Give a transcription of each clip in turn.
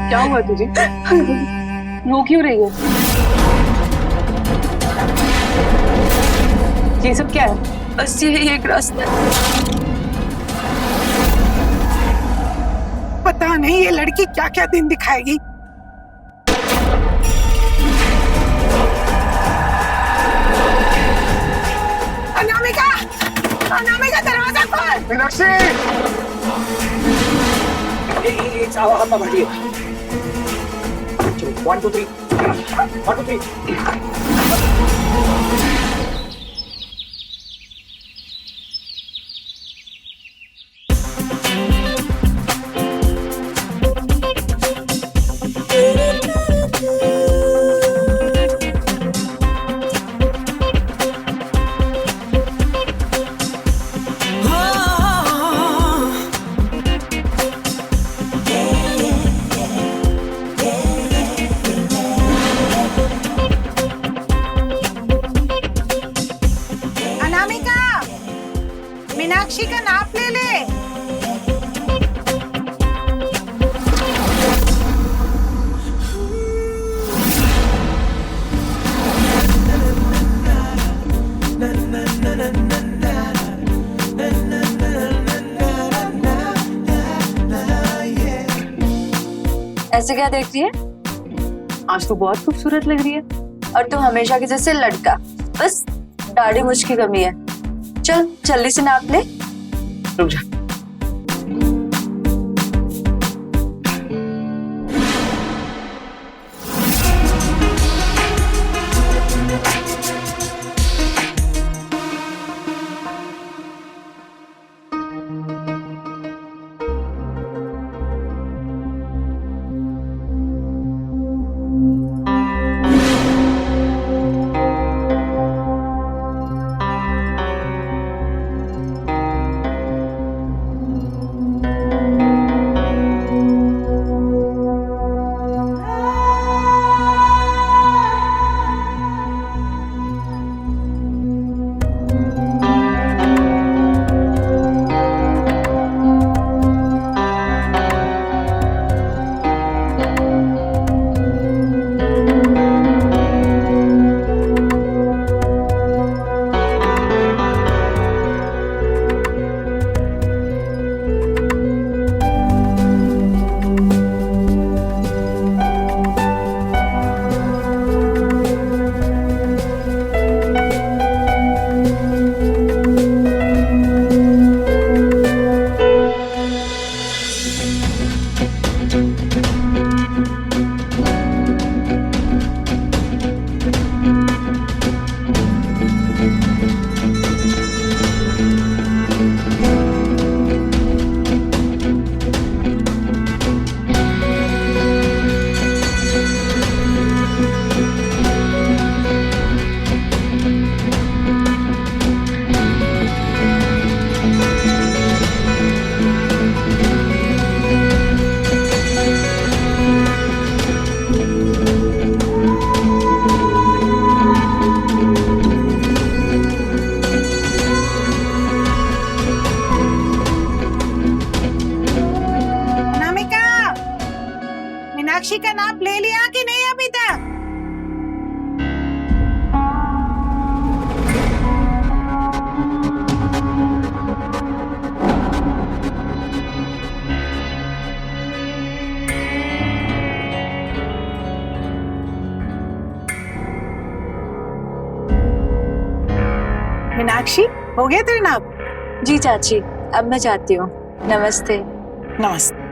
क्या हुआ तुझे? रो क्यों रही है? ये सब क्या है? बस यही एक रास्ता है। पता नहीं ये लड़की क्या क्या दिन दिखाएगी। अनामिका, अनामिका दरवाजा खोल। मीनाक्षी! हाथ में भर दिए। 1 2 3 1 2 3। अनामिका, मीनाक्षी का नाप ले ले। ऐसे क्या देख रही है? आज तो बहुत खूबसूरत लग रही है। और तू हमेशा के जैसे लड़का, बस दाढ़ी मुझ की कमी है। चल जल्दी से नाप ले। रुक जा। मीनाक्षी का नाप ले लिया कि नहीं अभी तक? मीनाक्षी, हो गया तेरा नाप? जी चाची, अब मैं जाती हूँ। नमस्ते। नमस्ते।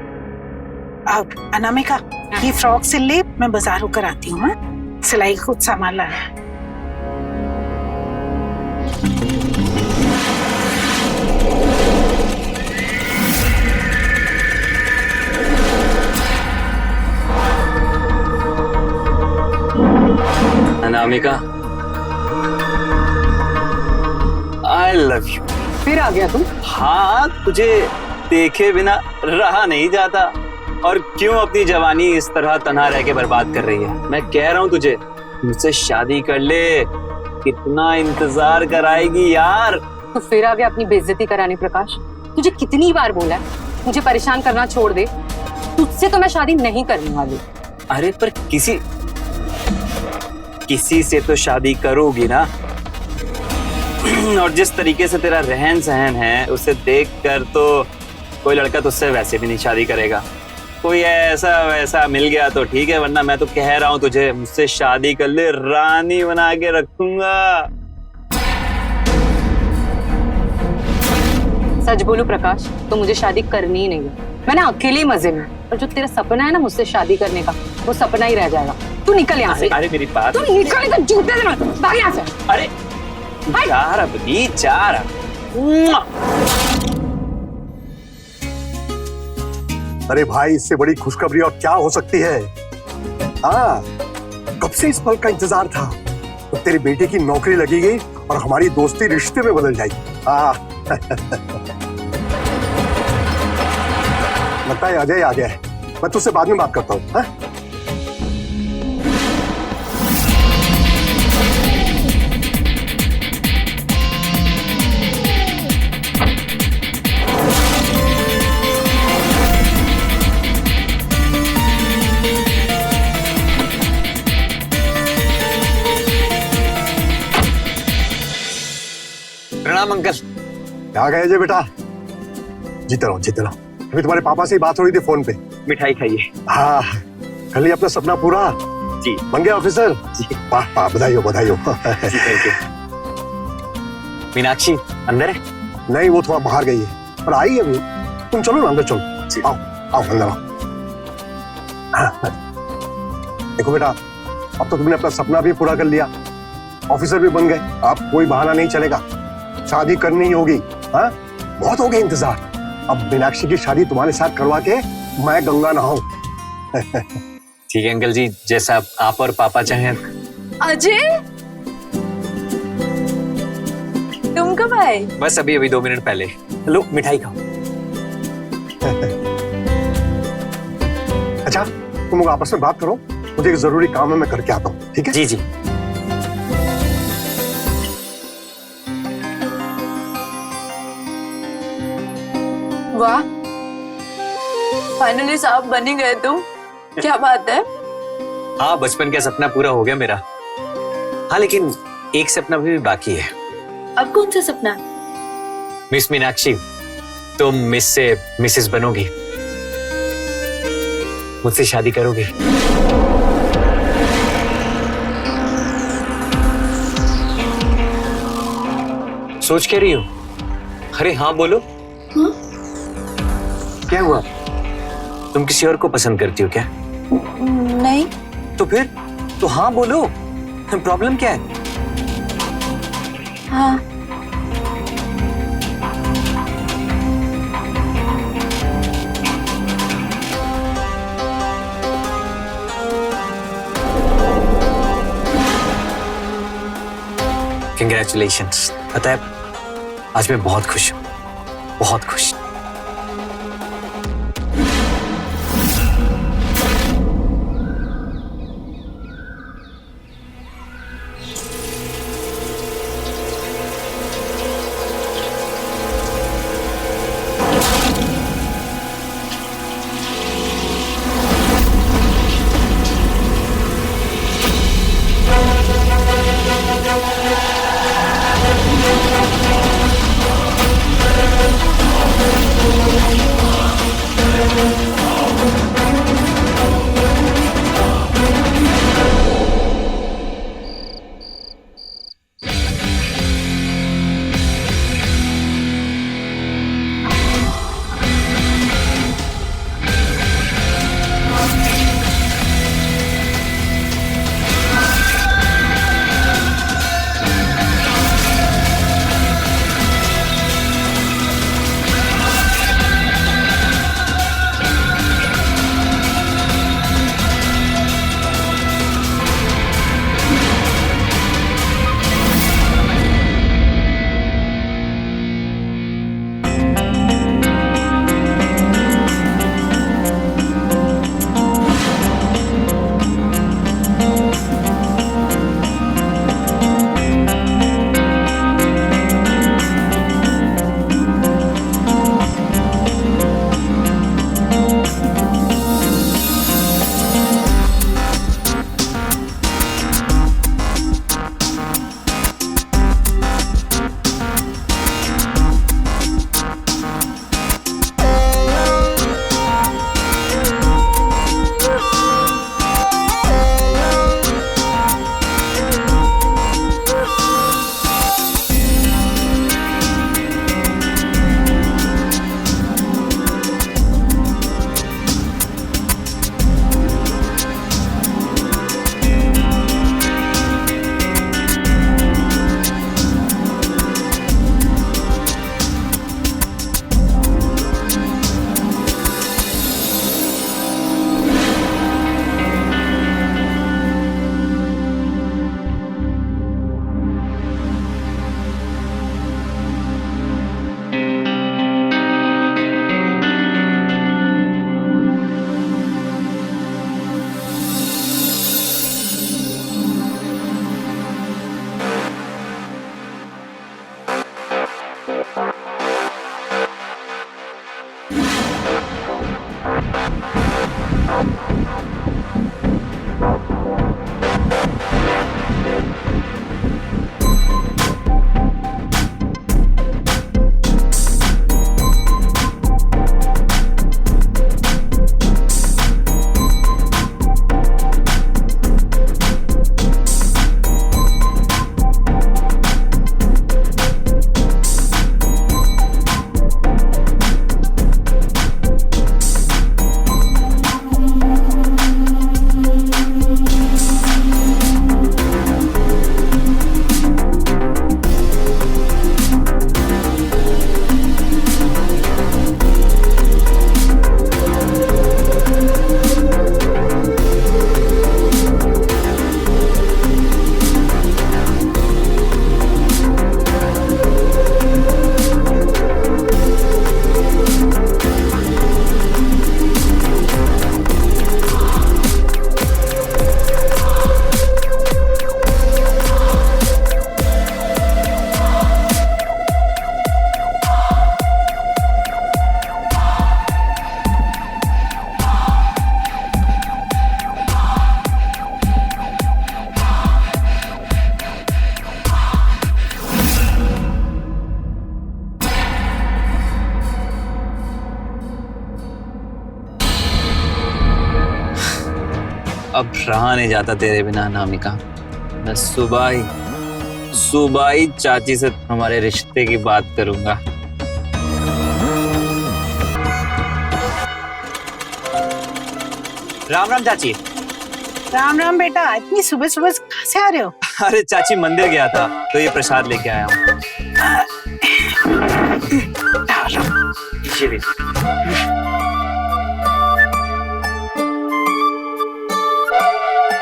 अब अनामिका, ये फ्रॉक सिल ले, मैं बाजार होकर आती हूँ। सिलाई का कुछ सामान लाना है। अनामिका, आई लव यू। फिर आ गया तुम? हाँ, तुझे देखे बिना रहा नहीं जाता। और क्यों अपनी जवानी इस तरह तन्हा रह के बर्बाद कर रही है? मैं कह रहा हूँ तुझे, मुझसे शादी कर ले। कितना इंतजार कराएगी यार? तो फिर आ गया अपनी बेइज्जती कराने। प्रकाश, तुझे कितनी बार बोला है मुझे परेशान करना छोड़ दे। तुझसे तो मैं शादी नहीं करने वाली। अरे पर किसी से तो शादी करोगी ना। और जिस तरीके से तेरा रहन सहन है उसे देख कर तो कोई लड़का तुझसे वैसे भी नहीं शादी करेगा। कोई ऐसा वैसा मिल गया तो ठीक है, वरना मैं तो कह रहा हूँ तुझे, मुझसे शादी कर ले, रानी बना के रखूंगा। सच बोलूं प्रकाश, तो मुझे शादी करनी ही नहीं है। मैं ना अकेले ही मजे में, और जो तेरा सपना है ना मुझसे शादी करने का, वो सपना ही रह जाएगा। तू निकल यहाँ से। अरे मेरी बात, तू निकल, तो जूते से मत भाग यहाँ से। अरे चार अपनी चार। अरे भाई, इससे बड़ी खुशखबरी और क्या हो सकती है। हाँ, कब से इस पल का इंतजार था। तो तेरी बेटे की नौकरी लगी गई और हमारी दोस्ती रिश्ते में बदल जाएगी। हाँ लगता है अजय आ गया है। मैं तुझसे बाद में बात करता हूँ। हाँ? प्रणाम अंकल। क्या गए अजय बेटा? जीते रहो जीते रहो। अभी तुम्हारे पापा से ही बात हो रही थी फोन पे। मिठाई खाइए। हाँ, कर लिया अपना सपना पूरा। जी बन गया ऑफिसर। जी वाह वाह, बधाई हो बधाई हो। जी, थैंक यू। मीनाक्षी अंदर है? नहीं, वो थोड़ा बाहर गई है, पर आई अभी। तुम चलो ना अंदर चलो। आओ आओ अंदर आओ। हाँ, देखो बेटा, अब तो तुमने अपना सपना भी पूरा कर लिया, ऑफिसर भी बन गए। अब कोई बहाना नहीं चलेगा, शादी करनी ही होगी। हाँ, बहुत हो गया इंतजार। अब मीनाक्षी की शादी तुम्हारे साथ करवा के मैं गंगा नहाऊं। ठीक है अंकल जी, जैसा आप और पापा चाहें। अजय, तुम कब आए? बस अभी 2 मिनट पहले। लो मिठाई खाओ। अच्छा, तुम लोग आपस में बात करो, मुझे एक जरूरी काम है, मैं करके आता हूँ। ठीक है? जी जी। वाह, फाइनली साहब बन ही गए तुम। क्या बात है। हाँ, बचपन का सपना पूरा हो गया मेरा। हाँ, लेकिन एक सपना भी बाकी है। अब कौन सा सपना? मिस मीनाक्षी, तुम मिस से मिसेस बनोगी, मुझसे शादी करोगी। सोच क्या रही हो? अरे हाँ बोलो। हाँ? क्या हुआ? तुम किसी और को पसंद करती हो क्या? नहीं। तो फिर तो हाँ बोलो, प्रॉब्लम क्या है? हाँ। कंग्रेचुलेशंस। पता है, आज मैं बहुत खुश हूँ, बहुत खुश। अब रहा नहीं जाता तेरे बिना अनामिका। मैं सुबह ही चाची से हमारे रिश्ते की बात करूंगा। राम राम चाची। राम राम बेटा, इतनी सुबह सुबह कहाँ से आ रहे हो? अरे चाची मंदिर गया था तो ये प्रसाद लेके आया हूँ। ये लीजिए।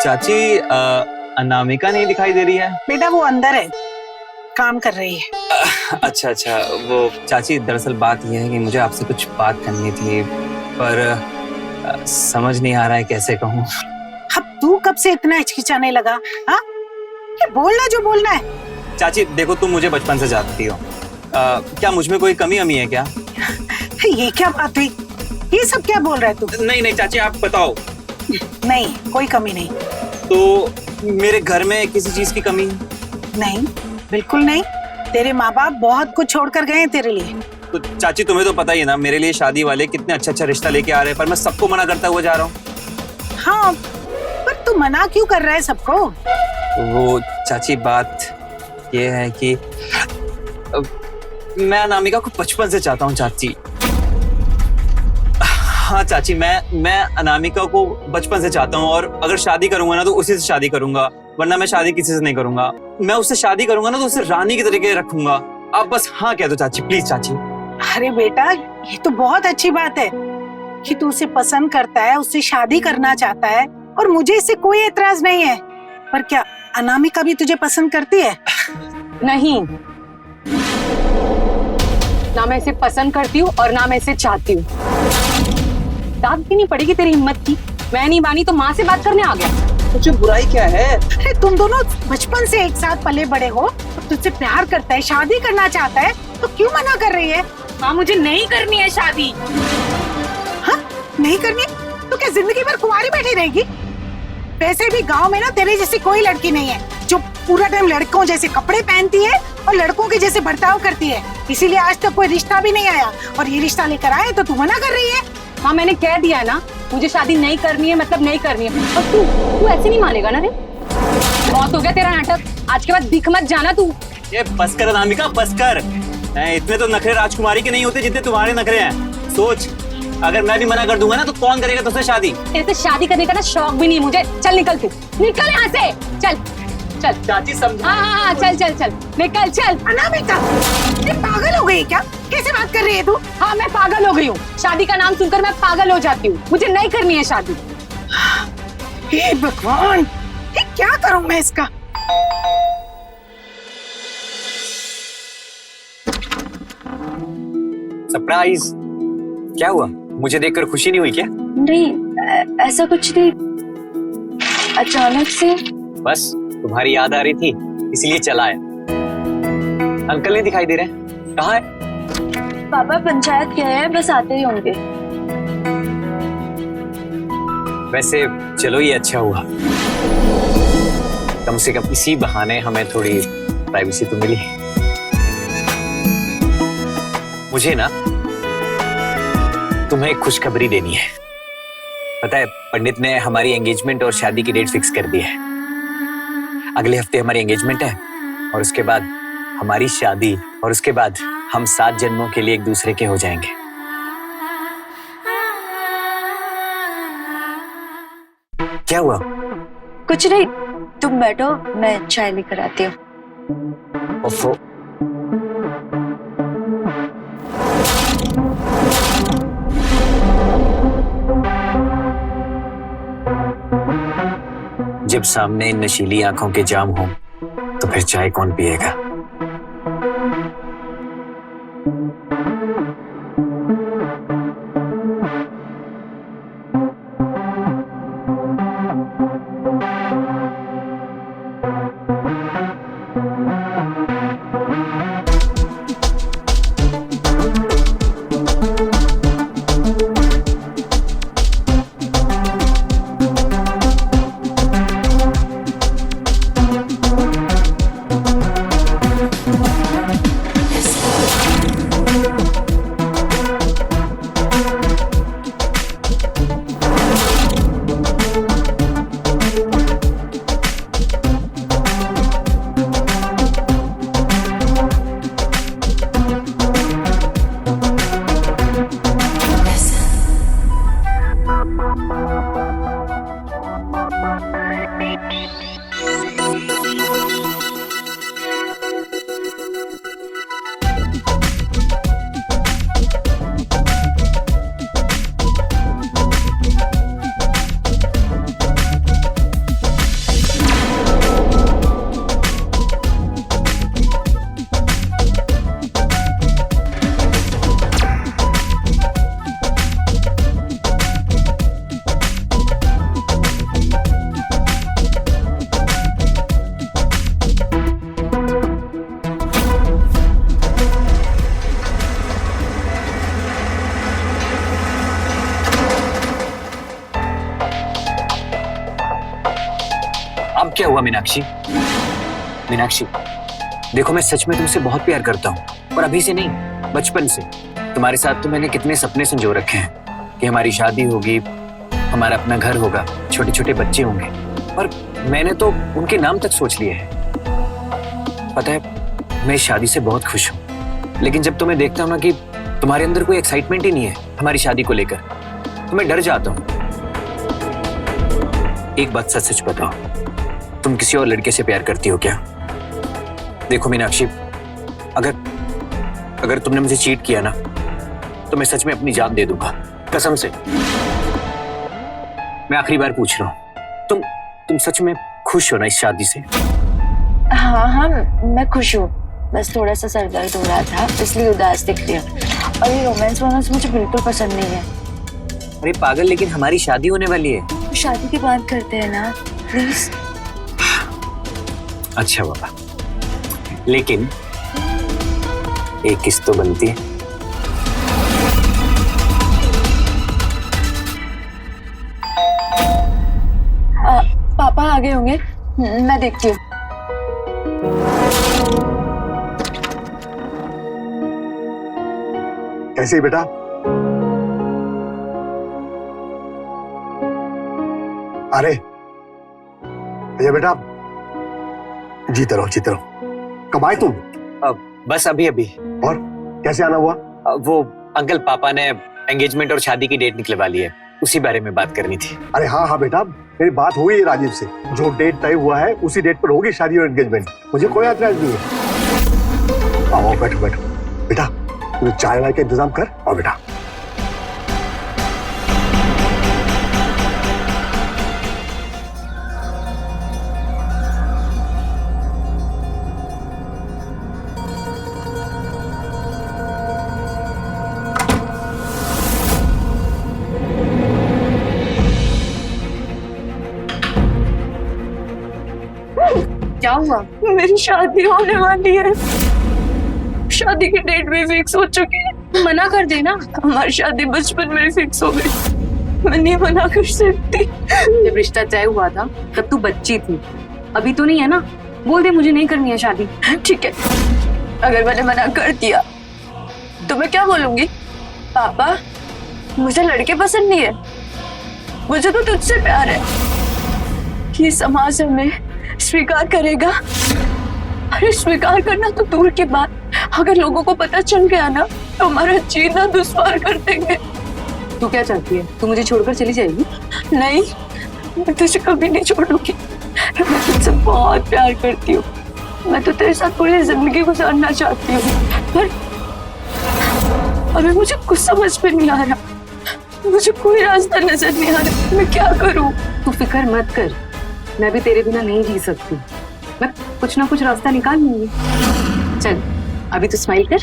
चाची अनामिका नहीं दिखाई दे रही है। बेटा वो अंदर है, काम कर रही है। अच्छा वो चाची दरअसल बात यह है कि मुझे आपसे कुछ बात करनी थी पर समझ नहीं आ रहा है कैसे कहूँ। अब तू कब से इतना हिचकिचाने लगा? हाँ, ये बोलना जो बोलना है। चाची देखो तुम मुझे बचपन से जानती हो, क्या मुझ में कोई कमी है क्या? ये क्या बात हुई? ये सब क्या बोल रहा है तू? नहीं चाची आप बताओ। नहीं, कोई कमी नहीं। तो मेरे घर में किसी चीज की कमी? नहीं, बिल्कुल नहीं। तेरे माँ बाप बहुत कुछ छोड़ कर गए हैं तेरे लिए। तो चाची तुम्हें तो पता ही है ना, मेरे लिए शादी वाले कितने अच्छा रिश्ता लेके आ रहे हैं पर मैं सबको मना करता हुआ जा रहा हूँ। हाँ, पर तू मना क्यों कर रहा है सबको? वो चाची बात ये है कि मैं अनामिका को बचपन से चाहता हूँ चाची। हाँ चाची, मैं अनामिका को बचपन से चाहता हूँ और अगर शादी करूंगा ना तो उसी से शादी करूंगा, वरना मैं शादी किसी से नहीं करूंगा। मैं उससे शादी करूंगा ना तो उसे रानी की तरीके रखूंगा। आप बस हाँ कह दो चाची, प्लीज चाची। अरे बेटा, ये तो बहुत अच्छी बात है कि तू उसे पसंद करता है, उससे शादी करना चाहता है और मुझे इससे कोई एतराज नहीं है। पर क्या अनामिका भी तुझे पसंद करती है? नहीं, ना मैं इसे पसंद करती हूँ और ना मैं इसे चाहती हूँ। दाद भी नहीं पड़ेगी तेरी हिम्मत की। मैं नहीं मानी तो माँ से बात करने आ गया। मुझे बुराई क्या है? अरे तुम दोनों बचपन से एक साथ पले बड़े हो, तुझसे प्यार करता है, शादी करना चाहता है, तो क्यों मना कर रही है? हाँ, मुझे नहीं करनी है शादी। हाँ, नहीं करनी? तो क्या जिंदगी भर कुंवारी बैठी रहेगी? वैसे भी गांव में ना तेरे जैसी कोई लड़की नहीं है जो पूरा टाइम लड़कों जैसे कपड़े पहनती है और लड़कों के जैसे बर्ताव करती है। इसीलिए आज तक कोई रिश्ता भी नहीं आया और ये रिश्ता लेकर आए तो तू मना कर रही है। हाँ, मैंने कह दिया है ना, मुझे शादी नहीं करनी है, मतलब नहीं करनी है। और तू ऐसे नहीं मानेगा ना रे? बहुत हो गया तेरा नाटक, आज के बाद दिख मत जाना तू। ये बस कर अनामिका, बस कर। इतने तो नखरे राजकुमारी के नहीं होते जितने तुम्हारे नखरे हैं। सोच, अगर मैं भी मना कर दूंगा ना तो कौन करेगा तुझसे शादी? तेरे से शादी करने का ना शौक भी नहीं मुझे। चल निकल तू, निकल यहाँ से। चल चल चाची समझा। हाँ, चल निकल, चल। अनामिका, ये पागल हो गई क्या? कैसे बात कर रही है तू? हाँ, मैं पागल हो गई हूँ। शादी का नाम सुनकर मैं पागल हो जाती हूँ। मुझे नहीं करनी है शादी। हे भगवान, ये क्या करूं मैं इसका? सरप्राइज! क्या हुआ? मुझे देखकर खुशी नहीं हुई क्या? नहीं, ऐसा कुछ नहीं, अचानक से। बस तुम्हारी याद आ रही थी इसलिए चला आया। अंकल नहीं दिखाई दे रहे? कहाँ है? पापा पंचायत गए हैं, बस आते ही होंगे। वैसे चलो ये अच्छा हुआ, कम से कम इसी बहाने हमें थोड़ी प्राइवेसी तो मिली। मुझे ना तुम्हें एक खुशखबरी देनी है। पता है, पंडित ने हमारी एंगेजमेंट और शादी की डेट फिक्स कर दी है। अगले हफ्ते हमारी एंगेजमेंट है और उसके बाद हमारी शादी, और उसके बाद हम 7 जन्मों के लिए एक दूसरे के हो जाएंगे। क्या हुआ? कुछ नहीं, तुम बैठो, मैं चाय लेकर आती हूँ। ओफो, जब सामने इन नशीली आंखों के जाम हो तो फिर चाय कौन पिएगा? अब क्या हुआ मीनाक्षी? मीनाक्षी, देखो मैं सच में तुमसे बहुत प्यार करता हूँ, और अभी से नहीं, बचपन से। तुम्हारे साथ तो मैंने कितने सपने संजो रखे हैं कि हमारी शादी होगी, हमारा अपना घर होगा, छोटे छोटे बच्चे होंगे, और मैंने तो उनके नाम तक सोच लिए हैं। पता है, मैं इस शादी से बहुत खुश हूँ, लेकिन जब तुम्हें देखता हूँ ना कि तुम्हारे अंदर कोई एक्साइटमेंट ही नहीं है हमारी शादी को लेकर, तो मैं डर जाता हूँ। एक बात सच सच बताओ, तुम किसी और लड़के से प्यार करती हो क्या? देखो मीनाक्षी, अगर तुमने मुझे चीट किया ना, तो मैं सच में अपनी जान दे दूंगा, कसम से। मैं आखिरी बार पूछ रहा हूँ, तुम सच में खुश हो ना इस शादी से? हाँ हाँ, मैं खुश हूँ, बस थोड़ा सा सर दर्द हो रहा था, इसलिए उदास दिख रही हूँ। और ये रोमांस वोमांस मुझे बिल्कुल पसंद नहीं है। अरे पागल, लेकिन हमारी शादी होने वाली है। तो शादी की बात करते हैं ना, प्लीज। अच्छा बाबा, लेकिन एक किस्त तो बनती है। पापा आ गए होंगे, मैं देखती हूँ। कैसे बेटा? अरे ये बेटा, जीते रहो जीते रहो। कब आए तुम? बस अभी अभी। और कैसे आना हुआ? वो अंकल पापा ने एंगेजमेंट और शादी की डेट निकलवा ली है, उसी बारे में बात करनी थी। अरे हाँ हाँ बेटा, मेरी बात हुई है राजीव से, जो डेट तय हुआ है उसी डेट पर होगी शादी और एंगेजमेंट। मुझे कोई एतराज नहीं है। आओ बैठो बैठो बेटा, तू चाय वाय का इंतजाम कर। आओ बेटा। क्या हुआ? मेरी शादी होने वाली है, शादी की डेट भी फिक्स हो चुकी है। मना कर देना। हमारी शादी बचपन में फिक्स हो गई, मैं नहीं मना कर सकती। जब रिश्ता तय हुआ था तब तू बच्ची थी, अभी तो नहीं है ना। बोल दे मुझे नहीं करनी है शादी। ठीक है, अगर मैंने मना कर दिया तो मैं क्या बोलूंगी? पापा मुझे लड़के पसंद नहीं है, मुझे तो तुझसे प्यार है। ये समाज हमें स्वीकार करेगा? अरे स्वीकार करना तो दूर की बात, अगर लोगों को पता चल गया ना तो हमारा जीना दुश्वार कर देंगे। तू क्या चाहती है? तू मुझे छोड़कर चली जाएगी? नहीं, मैं तुझे कभी नहीं छोड़ूंगी। मैं तुझसे बहुत प्यार करती हूँ, मैं तो तेरे साथ पूरी जिंदगी गुजारना चाहती हूँ, पर अभी मुझे कुछ समझ में नहीं आ रहा, मुझे कोई रास्ता नजर नहीं आ रहा, मैं क्या करूँ? तू फिक्र मत कर, मैं भी तेरे बिना नहीं जी सकती। मैं कुछ ना कुछ रास्ता निकाल लूंगी। चल अभी तो स्माइल कर।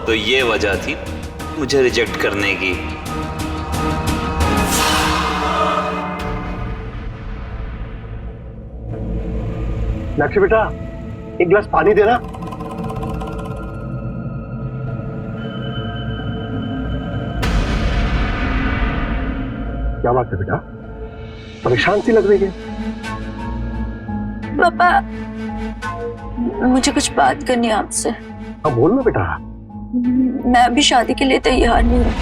तो ये वजह थी मुझे रिजेक्ट करने की। मीनाक्षी बेटा, एक गिलास पानी देना। क्या बात है बेटा, परेशान सी लग रही है? पापा मुझे कुछ बात करनी है आपसे। हाँ बोल ना बेटा। मैं अभी शादी के लिए तैयार नहीं हूँ।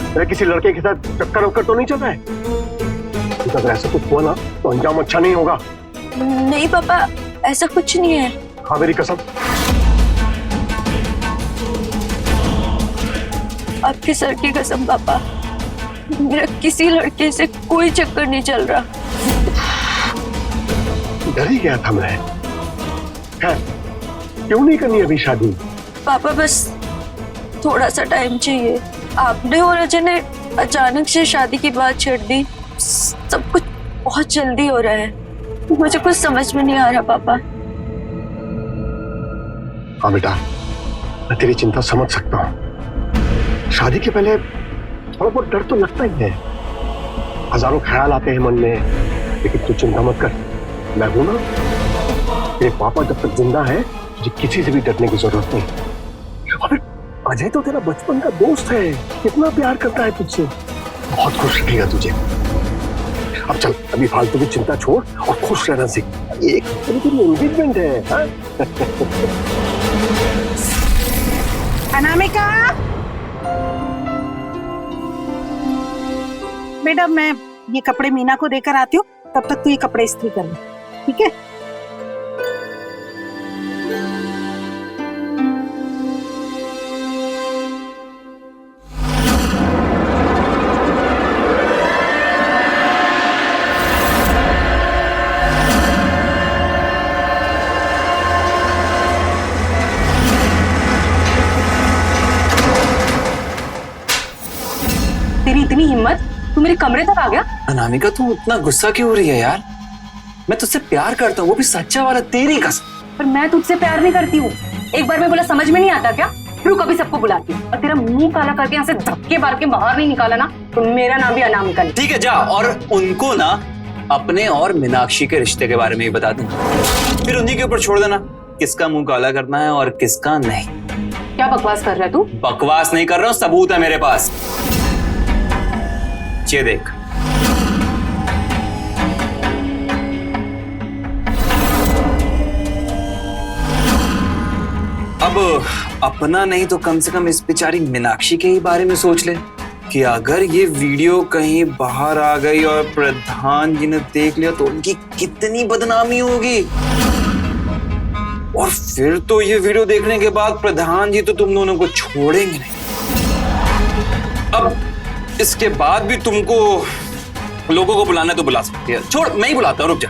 मेरा किसी लड़के के साथ चक्कर वक्कर तो नहीं चल रहा है? अगर ऐसा कुछ हुआ ना तो अंजाम अच्छा नहीं होगा। नहीं पापा, ऐसा कुछ नहीं है। हाँ मेरी कसम। आपके सर की कसम पापा, मेरा किसी लड़के से कोई चक्कर नहीं चल रहा। डर ही गया था मैं। खैर, क्यों नहीं करनी अभी शादी? पापा बस थोड़ा सा टाइम चाहिए। आपने और अजय ने अचानक से शादी की बात छेड़ दी, सब कुछ बहुत जल्दी हो रहा है, मुझे कुछ समझ में नहीं आ रहा पापा। हाँ बेटा, मैं तेरी चिंता समझ सकता हूँ। शादी के पहले थोड़ा बहुत डर तो लगता ही है, हजारों ख्याल आते हैं मन में, लेकिन तू चिंता मत कर, मैं हूं ना। तेरे पापा जब तक जिंदा है तुझे किसी से भी डरने की जरूरत नहीं। अबे अजय तो तेरा बचपन का दोस्त है, कितना प्यार करता है तुझसे, बहुत खुश रखेगा तुझे। अब चल, अभी फालतू की चिंता छोड़ और खुश रहना सीख। एक तेरी एंगेजमेंट है। हाँ? अनामिका, मैडम मैं ये कपड़े मीना को देकर आती हूँ, तब तक तू ये कपड़े इस्त्री कर ले, ठीक है? तेरी इतनी हिम्मत, तू मेरे कमरे तक आ गया? अनामिका तू इतना गुस्सा क्यों हो रही है यार? मैं तुझसे प्यार करता हूँ, वो भी सच्चा वाला, तेरी कसम। पर मैं तुझसे प्यार नहीं करती हूँ। एक बार मैं बोला समझ में नहीं आता क्या? रुक अभी सबको बुलाती हूँ। और तेरा मुंह काला करके यहाँ से धक्के मार के बाहर नहीं निकाला ना तो मेरा नाम भी अनामिका नहीं। ठीक है जा, और उनको ना अपने और मीनाक्षी के रिश्ते के बारे में भी बता दे, फिर उन्हीं के ऊपर छोड़ देना किसका मुंह काला करना है और किसका नहीं। क्या बकवास कर रहा है तू? बकवास नहीं कर रहा हूँ, सबूत है मेरे पास। ये देख, अब अपना नहीं तो कम से कम इस बेचारी मीनाक्षी के ही बारे में सोच ले कि अगर ये वीडियो कहीं बाहर आ गई और प्रधान जी ने देख लिया तो उनकी कितनी बदनामी होगी। और फिर तो ये वीडियो देखने के बाद प्रधान जी तो तुम दोनों को छोड़ेंगे नहीं। अब इसके बाद भी तुमको लोगों को बुलाना है तो बुला सकती है। छोड़, मैं ही बुलाता हूँ, रुक जा।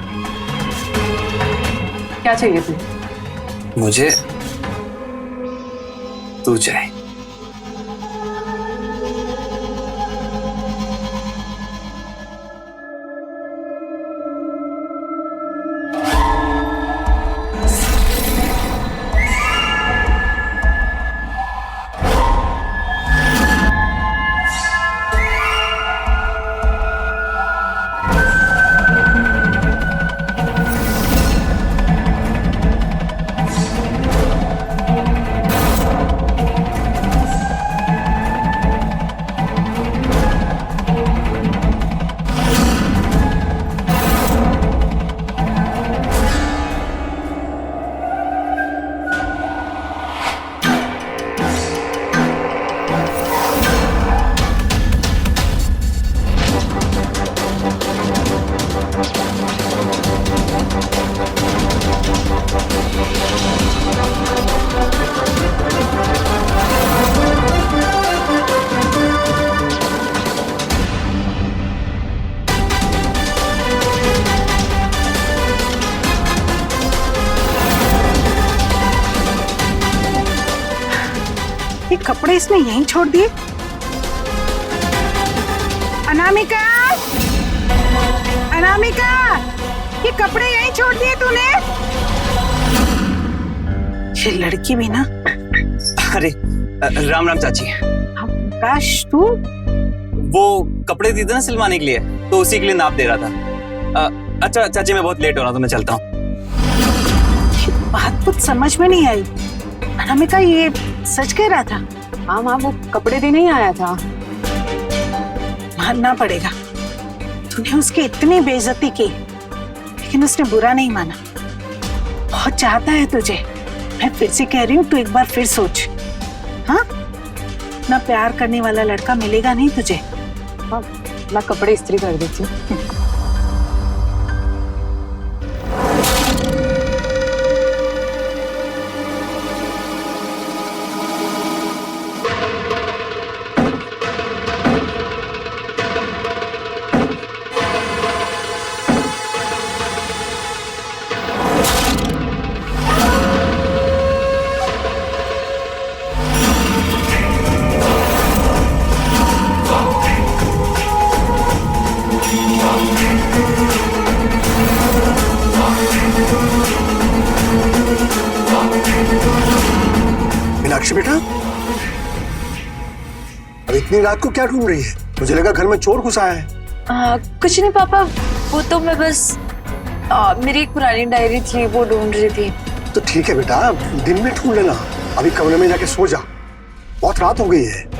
क्या चाहिए तुम्हें? मुझे तू चाहिए। ये कपड़े इसने यहीं छोड़ दिए। अनामिका, अनामिका, ये कपड़े यहीं छोड़ दिए तूने? ये लड़की भी ना। अरे राम राम चाची। काश तू। वो कपड़े दिए थे ना सिलवाने के लिए, तो उसी के लिए नाप दे रहा था। अच्छा चाची, मैं बहुत लेट हो रहा हूँ तो मैं चलता हूँ। बात कुछ समझ में नहीं आई। अनामिका ये सच कह रहा था? हाँ माँ, वो कपड़े देने ही आया था। मानना पड़ेगा, तूने उसकी इतनी बेइज्जती की लेकिन उसने बुरा नहीं माना। बहुत चाहता है तुझे। मैं फिर से कह रही हूँ, तू एक बार फिर सोच। हाँ, ना प्यार करने वाला लड़का मिलेगा नहीं तुझे। हाँ, मैं कपड़े इस्त्री कर देती हूँ। मीनाक्षी बेटा, अब इतनी रात को क्या ढूंढ रही है? मुझे लगा घर में चोर घुस आया है। कुछ नहीं पापा, वो तो मैं बस मेरी एक पुरानी डायरी थी वो ढूंढ रही थी। तो ठीक है बेटा, दिन में ढूंढ लेना। अभी कमरे में जाके सो जा, बहुत रात हो गई है।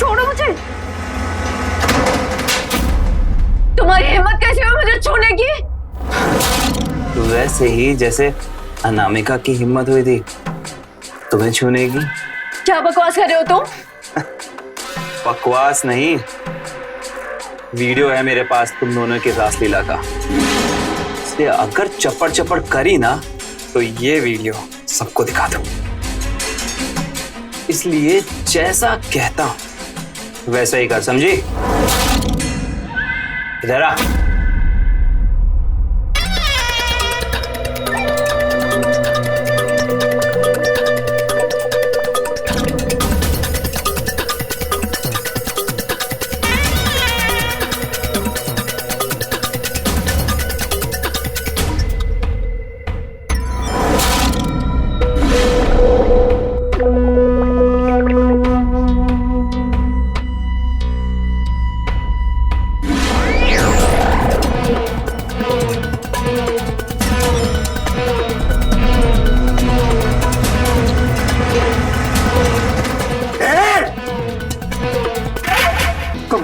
छोड़ो मुझे। तुम्हारी हिम्मत कैसे हुई मुझे छूने की? तो वैसे ही जैसे अनामिका की हिम्मत हुई थी तुम्हें छूने की। क्या बकवास कर रहे हो तुम? बकवास नहीं, वीडियो है मेरे पास तुम दोनों की रासलीला का। इसलिए अगर चपड़ चपड़ करी ना तो ये वीडियो सबको दिखा दो। इसलिए जैसा कहता हूं वैसा ही कर, समझी? इधर आ।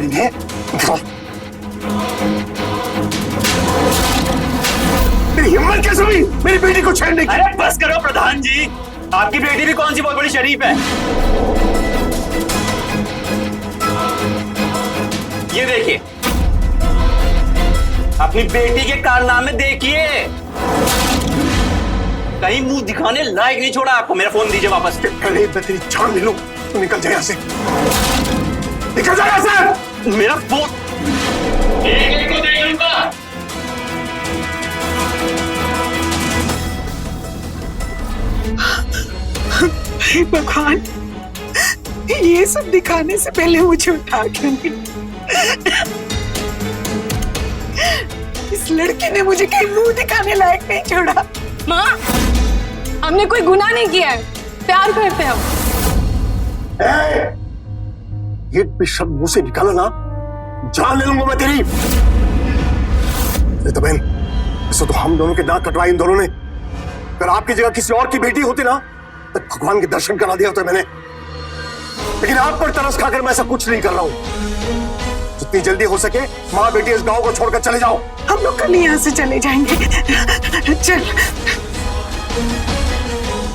करेंगे। तेरी हिम्मत कैसे हुई मेरी बेटी को छेड़ने की? अरे बस करो प्रधान जी, आपकी बेटी भी कौन सी बहुत बड़ी शरीफ है। ये देखिए, अपनी बेटी के कारनामे देखिए, कहीं मुंह दिखाने लायक नहीं छोड़ा आपको। मेरा फोन दीजिए वापस। पहले मैं तेरी जान ले लूं तो निकल जाए यहाँ से, निकल जाए यहाँ से। मेरा फोन एक को दे लूंगा। हे भगवान, ये सब दिखाने से पहले मुझे उठा क्यों नहीं? इस लड़के ने मुझे कहीं मुंह दिखाने लायक नहीं छोड़ा। माँ, हमने कोई गुनाह नहीं किया है, प्यार करते हैं हम। ये भी शब्द मुंह से निकाला ना, जान ले लूंगा मैं तेरी। तो बहन, ऐसा तो हम दोनों के नाक कटवाए इन दोनों ने। अगर आपकी जगह किसी और की बेटी होती ना, तो भगवान के दर्शन करा दिया होता मैंने। लेकिन आप पर तरस खाकर मैं ऐसा कुछ नहीं कर रहा हूं। जितनी जल्दी हो सके माँ बेटी इस गांव को छोड़कर चले जाओ। हम लोग कल यहाँ से चले जाएंगे। चल,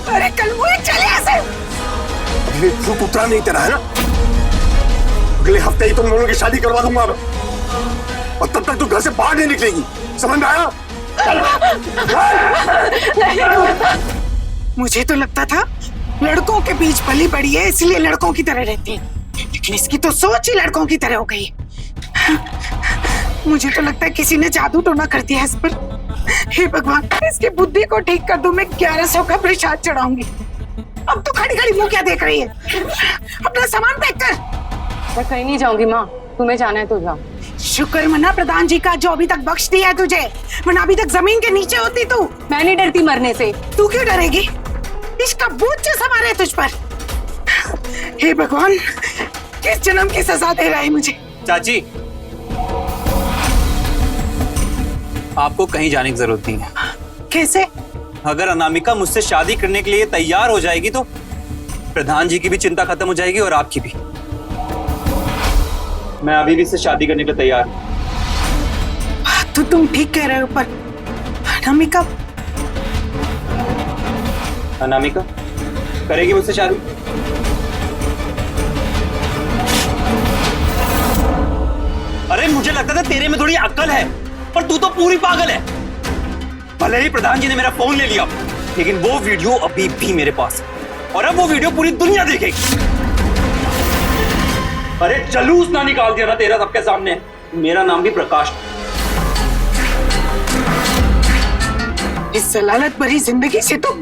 अरे कल वो चले यहाँ से। अगले फूट उतरा नहीं तेरा, है ना? अगले हफ्ते ही तुम दोनों की शादी करवा दूंगा मैं। और तब तक तू घर से बाहर नहीं निकलेगी, समझ में आया? मुझे तो लगता था लड़कों के बीच पली पड़ी है, इसलिए लड़कों की तरह रहती है, लेकिन इसकी तो सोच ही लड़कों की तरह हो गई। मुझे तो लगता है किसी ने जादू टोना कर दिया इस पर। हे भगवान, इसकी बुद्धि को ठीक कर दूं। मैं 1100 का प्रसाद चढ़ाऊंगी। अब तो खड़ी खड़ी मुंह क्या देख रही है? अपना सामान पैक कर। मैं कहीं नहीं जाऊंगी माँ, तुम्हें जाना है तो जाओ। शुक्र मना प्रधान जी का जो अभी तक बख्श दिया है तुझे, वरना अभी तक जमीन के नीचे होती तू। मैं नहीं डरती मरने से। तू क्यों डरेगी? इसका भूत जो सवार है तुझ पर। हे भगवान, किस जन्म की सजा दे रहा है मुझे? चाची, आपको कहीं जाने की जरूरत नहीं है। कैसे? अगर अनामिका मुझसे शादी करने के लिए तैयार हो जाएगी तो प्रधान जी की भी चिंता खत्म हो जाएगी और आपकी भी। मैं अभी भी इससे शादी करने को तैयार हूं। तो तुम ठीक कह रहे हो, पर अनामिका अनामिका करेगी मुझसे शादी? अरे मुझे लगता था तेरे में थोड़ी अक्ल है, पर तू तो पूरी पागल है। भले ही प्रधान जी ने मेरा फोन ले लिया, लेकिन वो वीडियो अभी भी मेरे पास है और अब वो वीडियो पूरी दुनिया देखेगी। अरे जलूस ना निकाल दिया ना तेरा सबके सामने। मेरा नाम भी प्रकाश। इस जलालत भरी जिंदगी से तो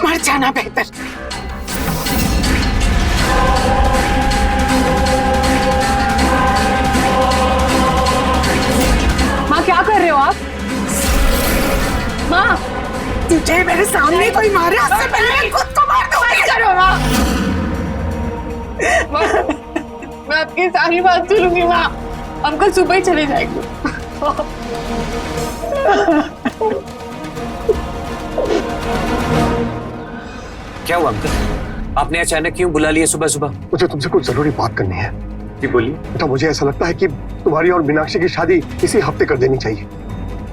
मर जाना बेहतर। माँ, क्या कर रहे हो आप? माँ, तुझे मेरे सामने कोई मारे उससे पहले मैं खुद को मार दूंगी। करो माँ। मैं आपकी सारी बात सुनूंगी माँ। हम कल सुबह ही चले जाएंगे। क्या हुआ अंकल, आपने अचानक क्यों बुला लिया सुबह सुबह? मुझे तुमसे कुछ जरूरी बात करनी है। जी बोलिए। बेटा, मुझे ऐसा लगता है कि तुम्हारी और मीनाक्षी की शादी इसी हफ्ते कर देनी चाहिए।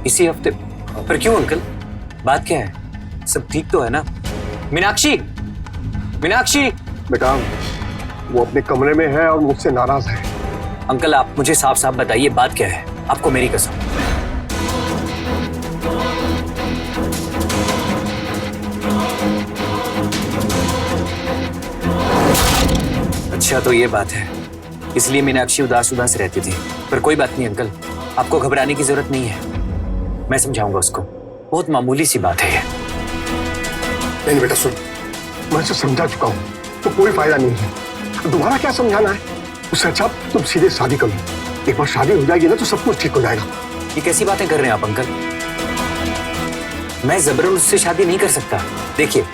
इसी हफ्ते? पर क्यों अंकल, बात क्या है? सब ठीक तो है ना? मीनाक्षी, मीनाक्षी! बेटा, वो अपने कमरे में है और मुझसे नाराज है। अंकल, आप मुझे साफ साफ बताइए बात क्या है, आपको मेरी कसम। अच्छा, तो ये बात है, इसलिए मीनाक्षी उदास उदास रहती थी। पर कोई बात नहीं अंकल, आपको घबराने की जरूरत नहीं है, मैं समझाऊंगा उसको। बहुत मामूली सी बात है ये। नहीं बेटा, सुन, मैं इसे समझा चुका हूँ, तो कोई फायदा नहीं है। दोबारा क्या समझाना है? उससे अच्छा तुम सीधे शादी कर लो। एक बार शादी हो जाएगी ना तो सब कुछ ठीक हो जाएगा। ये कैसी बातें कर रहे हैं आप अंकल? मैं जबरन उससे शादी नहीं कर सकता। देखिए,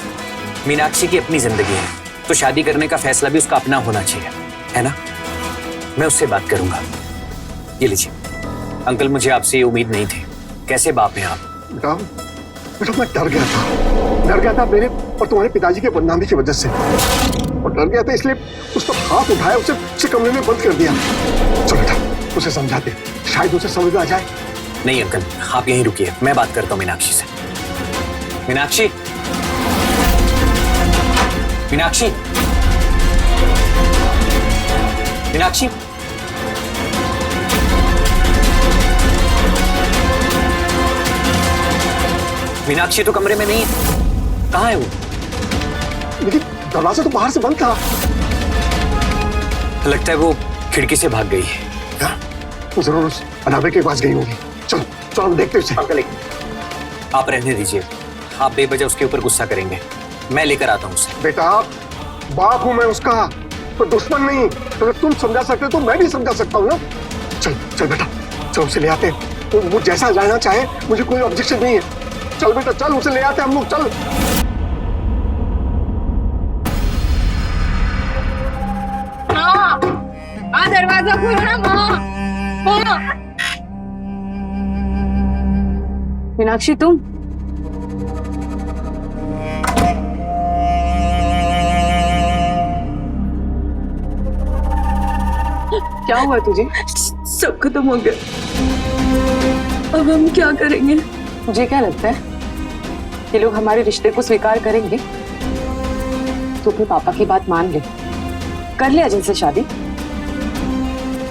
मीनाक्षी की अपनी जिंदगी है, तो शादी करने का फैसला भी उसका अपना होना चाहिए, है ना? मैं उससे बात करूंगा। ये लीजिए अंकल, मुझे आपसे ये उम्मीद नहीं थी। कैसे बाप हैं आप? बेटा, बेटा मैं डर गया था। डर गया था मेरे और तुम्हारे पिताजी के बदनामी की वजह से, और डर गया था इसलिए उसका हाथ उठाया, उसे कमरे में बंद कर दिया। चलो बेटा उसे समझाते, शायद उसे समझ में आ जाए। नहीं अंकल, आप यहीं रुकिए, मैं बात करता हूँ मीनाक्षी से। मीनाक्षी, मीनाक्षी, मीनाक्षी, मीनाक्षी तो कमरे में नहीं है, कहाँ है वो? लेकिन दरवाजा तो बाहर से बंद था। लगता है वो खिड़की से भाग गई है। क्या? वो जरूर उस अनामिका के पास गई होगी। चलो चलो हम देखते हैं उसे। अंकल आप रहने दीजिए, आप बेवजह उसके ऊपर गुस्सा करेंगे, मैं लेकर आता हूँ उसे। बेटा बाप हूं मैं उसका, तो दुश्मन नहीं। तो तुम समझा सकते हो तो मैं भी समझा सकता हूँ ना। चल चल बेटा, चल उसे ले आते हैं। तो वो जैसा जाना चाहे मुझे कोई ऑब्जेक्शन नहीं है। चल बेटा चल, उसे ले आते हैं हम लोग, चल। माँ दरवाजा खोलो ना माँ। मीनाक्षी तुम? क्या हुआ तुझे? सब खत्म हो गया, अब हम क्या करेंगे? मुझे क्या लगता है ये लोग हमारे रिश्ते को स्वीकार करेंगे? तू अपने पापा की बात मान ले, कर ले अजय से शादी।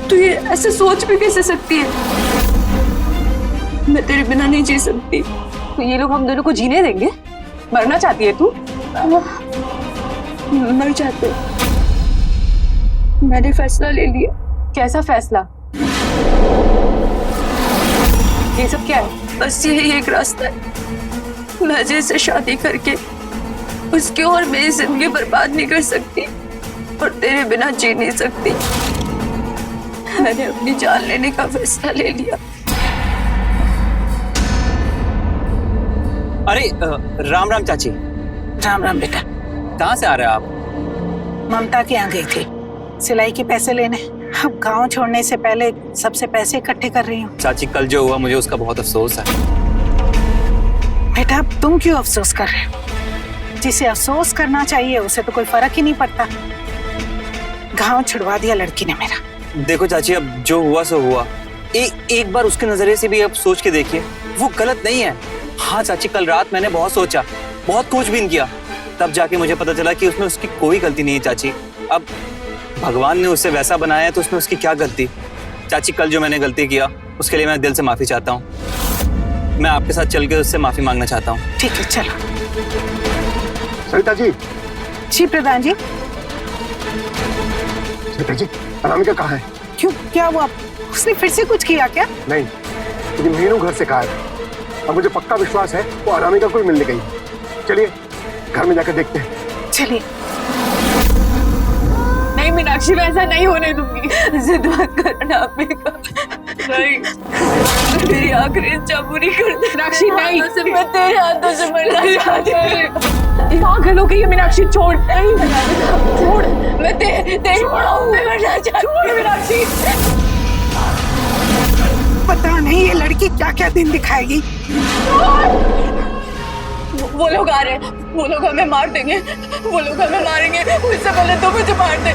तू ये ऐसे सोच भी कैसे सकती है? मैं तेरे बिना नहीं जी सकती। तो ये लोग हम दोनों को जीने देंगे? मरना चाहती है तू? मर जाते। मैंने फैसला ले लिया। कैसा फैसला? ये सब क्या है? बस यही एक रास्ता है, मैं अजय से शादी करके उसकी और मेरी जिंदगी बर्बाद नहीं कर सकती और तेरे बिना जी नहीं सकती। मैंने अपनी जान लेने का फैसला ले लिया। अरे राम राम चाची। राम राम बेटा। कहाँ से आ रहे हैं आप? ममता के यहाँ गई थी सिलाई के पैसे लेने। अब गांव छोड़ने से पहले सबसे पैसे इकट्ठे कर रही हूँ। चाची कल जो हुआ मुझे उसका बहुत अफसोस है। बेटा अब तुम क्यों अफसोस कर रहे हो? जिसे अफसोस करना चाहिए उसे तो कोई फर्क ही नहीं पड़ता। गांव छुड़वा दिया लड़की ने मेरा। देखो चाची, अब जो हुआ सो हुआ। एक बार उसके नजरिए से भी अब सोच के देखिए, वो गलत नहीं है। हाँ चाची, कल रात मैंने बहुत सोचा, बहुत खोजबीन किया, तब जाके मुझे पता चला कि उसमें उसकी कोई गलती नहीं है चाची। अब भगवान ने उसे वैसा बनाया है तो उसमें उसकी क्या गलती? चाची कल जो मैंने गलती किया उसके लिए मैं दिल से माफी चाहता हूँ। मैं आपके साथ चल के उससे माफी मांगना चाहता हूँ। ठीक है चलो। सरिता जी। जी प्रधान जी। सरिता जी, अनामिका कहाँ है? क्यों, क्या हुआ? उसने फिर से कुछ किया क्या? नहीं, लेकिन मीनू घर से कहा है और मुझे पक्का विश्वास है वो अनामिका को मिलने गई। चलिए घर में जाकर देखते हैं। चलिए। नहीं मीनाक्षी, मैं ऐसा नहीं होने दूंगी। जिद मत करना अम्बिका। नहीं, मेरी आखिरी इच्छा पूरी कर दे। मीनाक्षी नहीं, मैं तेरे हाथों से मरना चाहती हूँ। पागल हो गई है मीनाक्षी, छोड़। नहीं छोड़, मैं तेरे मैं मरना चाहती हूँ मीनाक्षी। पता नहीं ये लड़की क्या क्या दिन दिखाएगी। वो लोग आ रहे हैं, वो लोग हमें मार देंगे, वो लोग हमें मारेंगे। उससे पहले तो मुझे मार दे।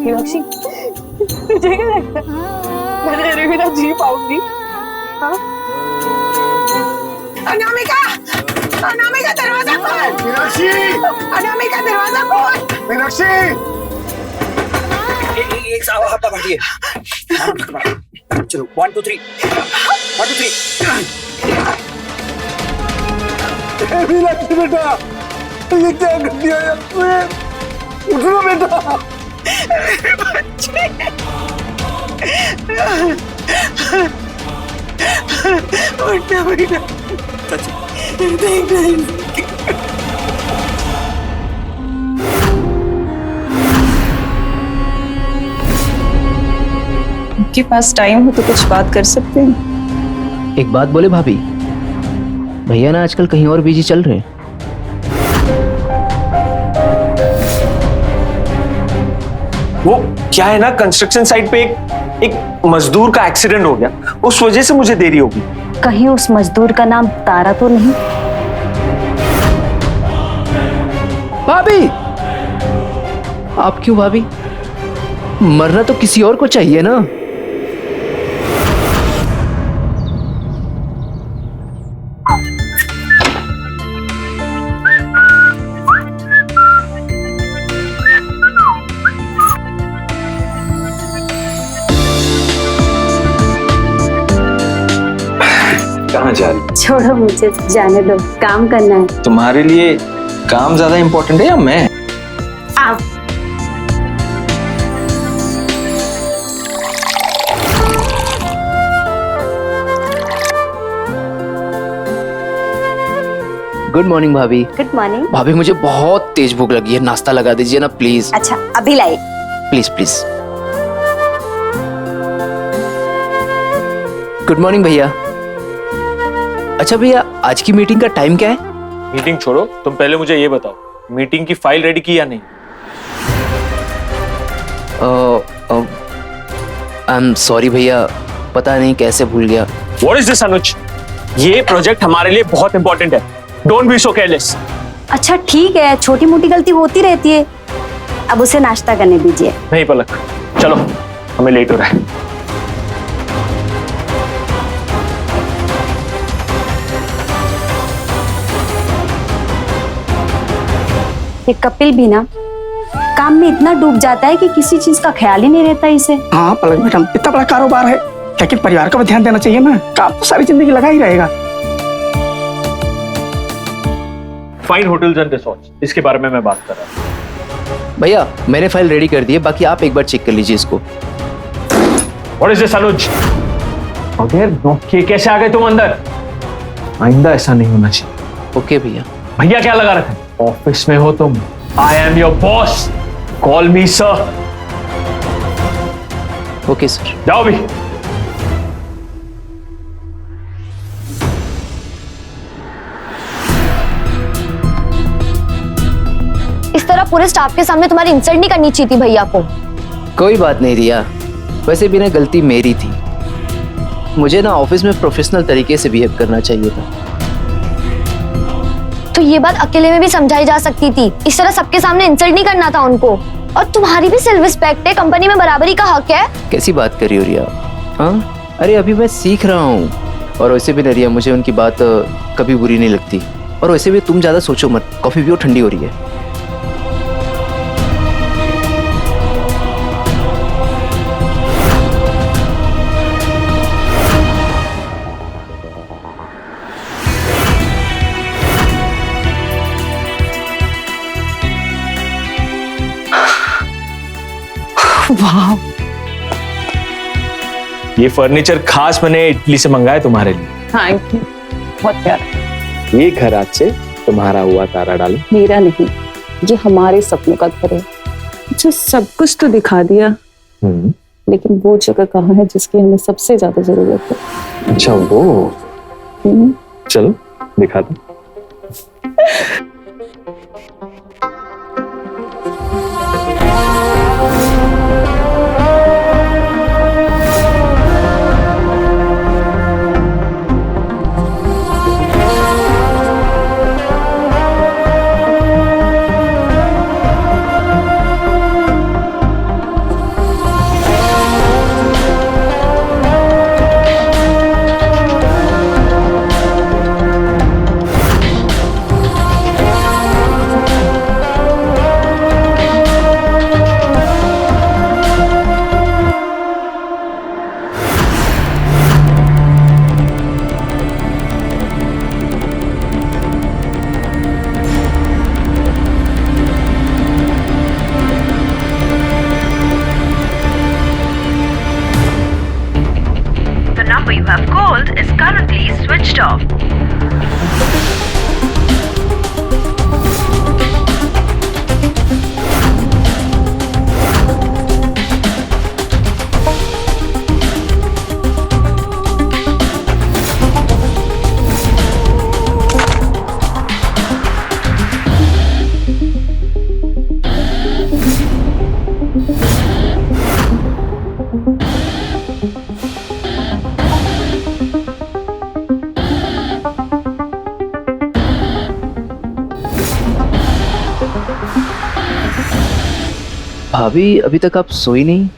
मीनाक्षी तुझे क्या लगता है मैं तेरे बिना जी पाऊंगी? हाँ? अनामिका, अनामिका दरवाजा खोल। मीनाक्षी, अनामिका दरवाजा खोल। मीनाक्षी। एक साथ हाथ बढ़िए। चलो 1 2 3 1 2 3। मीनाक्षी बेटा, ये क्या कर दिया यार तूने? उठो बेटा। बच्चे। उठना बेटा। आपके पास टाइम हो तो कुछ बात कर सकते हैं? एक बात बोले भाभी, भैया ना आजकल कहीं और बिजी चल रहे हैं। वो क्या है ना, कंस्ट्रक्शन साइट पे एक मजदूर का एक्सीडेंट हो गया, उस वजह से मुझे देरी होगी। कहीं उस मजदूर का नाम तारा तो नहीं? भाभी, आप क्यों भाभी? मरना तो किसी और को चाहिए ना। कहाँ जा रही? छोड़ो, मुझे जाने दो, काम करना है। तुम्हारे लिए काम ज्यादा इंपॉर्टेंट है या मैं? आओ। गुड मॉर्निंग भाभी। Good morning. भाभी मुझे बहुत तेज भूख लगी है, नाश्ता लगा दीजिए ना प्लीज। अच्छा, अभी लाई। Please please. गुड मॉर्निंग भैया। अच्छा भैया, आज की मीटिंग का टाइम क्या है? मीटिंग छोड़ो, तुम पहले मुझे ये बताओ, मीटिंग की फाइल रेडी की या नहीं? आई एम सॉरी भैया, पता नहीं कैसे भूल गया। What is this अनुज? ये प्रोजेक्ट हमारे लिए बहुत इंपॉर्टेंट है, डोंट बी सो केयरलेस। अच्छा ठीक है, छोटी मोटी गलती होती रहती है, अब उसे नाश्ता करने दीजिए। नहीं पलक, चलो हमें लेट हो रहा है। ये कपिल भी ना काम में इतना डूब जाता है कि किसी चीज का ख्याल ही नहीं रहता इसे। हाँ पलक मैडम, इतना बड़ा कारोबार है, लेकिन परिवार का भी ध्यान देना चाहिए ना। काम तो सारी जिंदगी लगा ही रहेगा। फाइन होटल्स एंड रिसोर्ट्स, इसके बारे में मैं बात कर रहा हूँ। भैया मैंने फाइल रेडी कर दी है, बाकी आप एक बार चेक कर लीजिए इसको। What is this अनुज? ये कैसे आ गए तुम अंदर? आइंदा ऐसा नहीं होना चाहिए। ओके भैया। भैया क्या लगा रखा है? ऑफिस में हो तुम, I am your boss, call me sir. Okay sir. जाओ भी। इस तरह पूरे स्टाफ के सामने तुम्हारी इंसल्ट नहीं करनी चाहिए थी भैया को। कोई बात नहीं रिया, वैसे भी ना गलती मेरी थी, मुझे ना ऑफिस में प्रोफेशनल तरीके से बिहेव करना चाहिए था। तो ये बात अकेले में भी समझाई जा सकती थी, इस तरह सबके सामने इंसल्ट नहीं करना था उनको। और तुम्हारी भी सेल्फ रिस्पेक्ट है, कंपनी में बराबरी का हक है। कैसी बात कर रही हो रिया? हाँ अरे अभी मैं सीख रहा हूँ, और वैसे भी ना रिया मुझे उनकी बात कभी बुरी नहीं लगती। और वैसे भी तुम ज्यादा सोचो मत, कॉफी पियो, ठंडी हो रही है। वाह, ये फर्नीचर खास मैंने इटली से मंगाया तुम्हारे लिए। थैंक यू, बहुत प्यारा। ये घर आज से तुम्हारा हुआ, तारा डालो। मेरा नहीं, ये हमारे सपनों का घर है। अच्छा सब कुछ तो दिखा दिया, लेकिन वो जगह कहाँ है जिसकी हमें सबसे ज्यादा जरूरत है? अच्छा वो, चलो दिखा दो। number you have called is currently switched off. भाभी अभी तक आप सोई नहीं?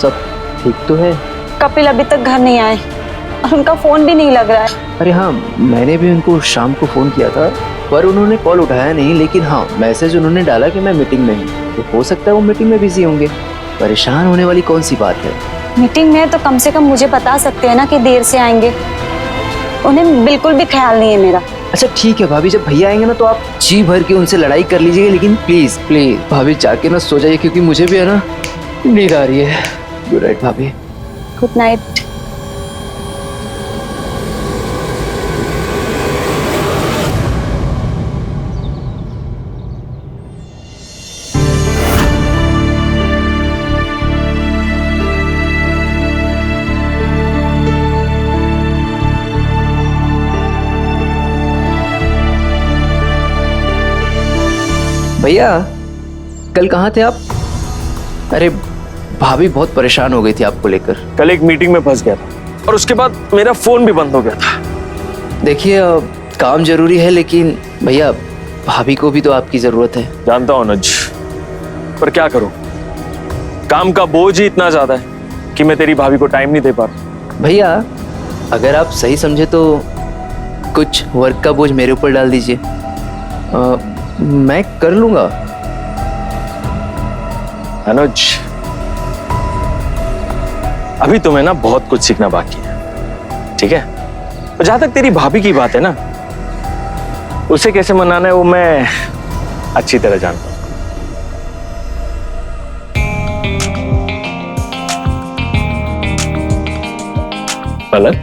सब ठीक तो है? कपिल अभी तक घर नहीं आए और उनका फोन भी नहीं लग रहा है। अरे हाँ, मैंने भी उनको शाम को फोन किया था पर उन्होंने कॉल उठाया नहीं, लेकिन हाँ मैसेज उन्होंने डाला कि मैं मीटिंग में हूँ। तो हो सकता है वो मीटिंग में बिजी होंगे। परेशान होने वाली कौन सी बात है? मीटिंग में है तो कम से कम मुझे बता सकते हैं ना कि देर से आएंगे। उन्हें बिल्कुल भी ख्याल नहीं है मेरा। अच्छा ठीक है भाभी, जब भैया आएंगे ना तो आप जी भर के उनसे लड़ाई कर लीजिएगा, लेकिन प्लीज प्लीज भाभी जाके ना सो जाइए, क्योंकि मुझे भी है ना नींद आ रही है। गुड नाइट भाभी। Good night. भैया कल कहाँ थे आप? अरे भाभी बहुत परेशान हो गई थी आपको लेकर। कल एक मीटिंग में फंस गया था और उसके बाद मेरा फोन भी बंद हो गया था। देखिए काम जरूरी है, लेकिन भैया भाभी को भी तो आपकी जरूरत है। जानता हूँ अनुज, पर क्या करूँ, काम का बोझ ही इतना ज्यादा है कि मैं तेरी भाभी को टाइम नहीं दे पा रहा। भैया अगर आप सही समझे तो कुछ वर्क का बोझ मेरे ऊपर डाल दीजिए, मैं कर लूंगा। अनुज अभी तुम्हें ना बहुत कुछ सीखना बाकी है, ठीक है? और जहां तक तेरी भाभी की बात है ना, उसे कैसे मनाना है वो मैं अच्छी तरह जानता हूं। पलक,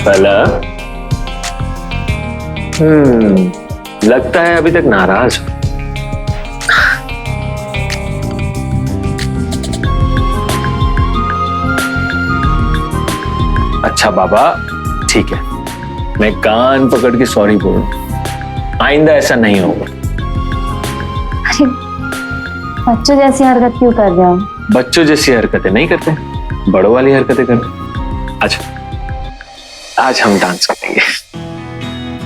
पलक, लगता है अभी तक नाराज हो। अच्छा बाबा ठीक है, मैं कान पकड़ के सॉरी बोल रहा हूं, आइंदा ऐसा नहीं होगा। बच्चों जैसी हरकत क्यों कर रहे हो? बच्चों जैसी हरकतें नहीं करते, बड़ों वाली हरकतें करते। अच्छा आज हम डांस करेंगे,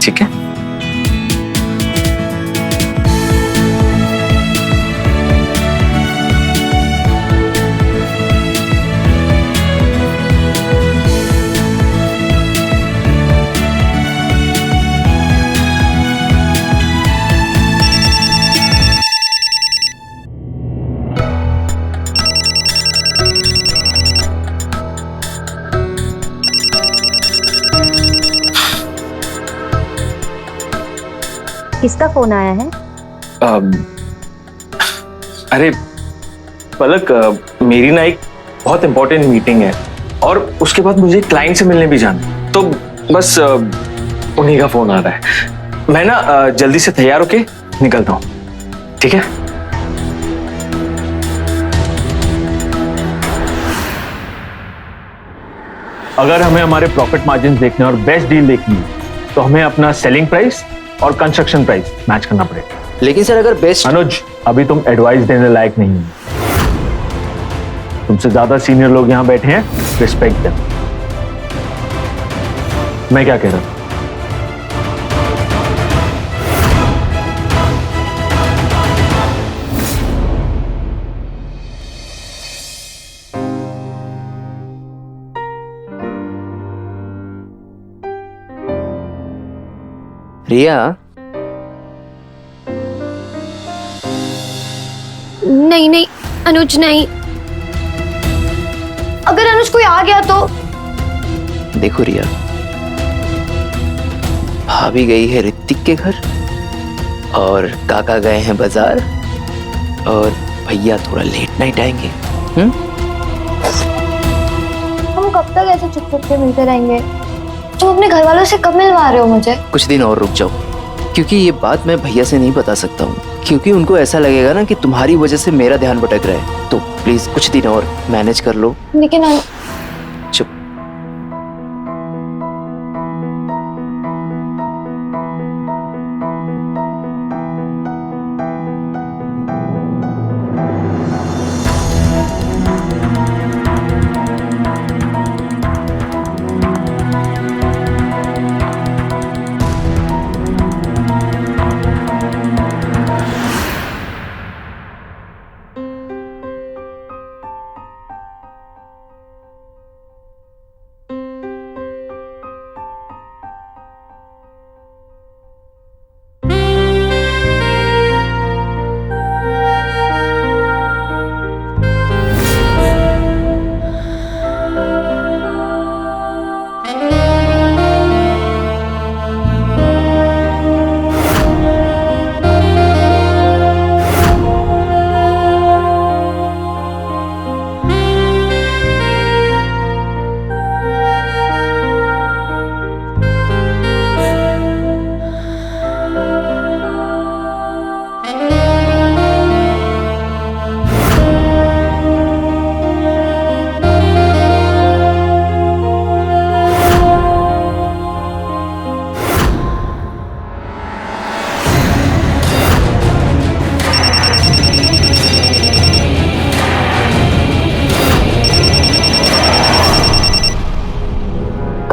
ठीक है? किसका फोन आया है? अरे पलक, मेरी ना एक बहुत इंपॉर्टेंट मीटिंग है और उसके बाद मुझे क्लाइंट से मिलने भी जाना है, तो बस उन्हीं का फोन आ रहा है। मैं ना जल्दी से तैयार होके निकलता हूँ, ठीक है? अगर हमें हमारे प्रॉफिट मार्जिन देखने और बेस्ट डील देखनी है तो हमें अपना सेलिंग प्राइस और कंस्ट्रक्शन प्राइस मैच करना पड़ेगा। लेकिन सर अगर बेस्ट... अनुज अभी तुम एडवाइस देने लायक नहीं हो, तुमसे ज्यादा सीनियर लोग यहां बैठे हैं, रिस्पेक्ट देम। मैं क्या कह रहा हूं? रिया, नहीं नहीं अनुज नहीं, अगर अनुज कोई आ गया तो? देखो रिया, भाभी गई है ऋतिक के घर और काका गए हैं बाजार और भैया थोड़ा लेट नाइट आएंगे। हम कब तक ऐसे चुप चुप के मिलते रहेंगे? तुम अपने घर वालों से कब मिलवा रहे हो मुझे? कुछ दिन और रुक जाओ, क्योंकि ये बात मैं भैया से नहीं बता सकता हूँ, क्योंकि उनको ऐसा लगेगा ना कि तुम्हारी वजह से मेरा ध्यान भटक रहा है। तो प्लीज कुछ दिन और मैनेज कर लो। लेकिन चुप।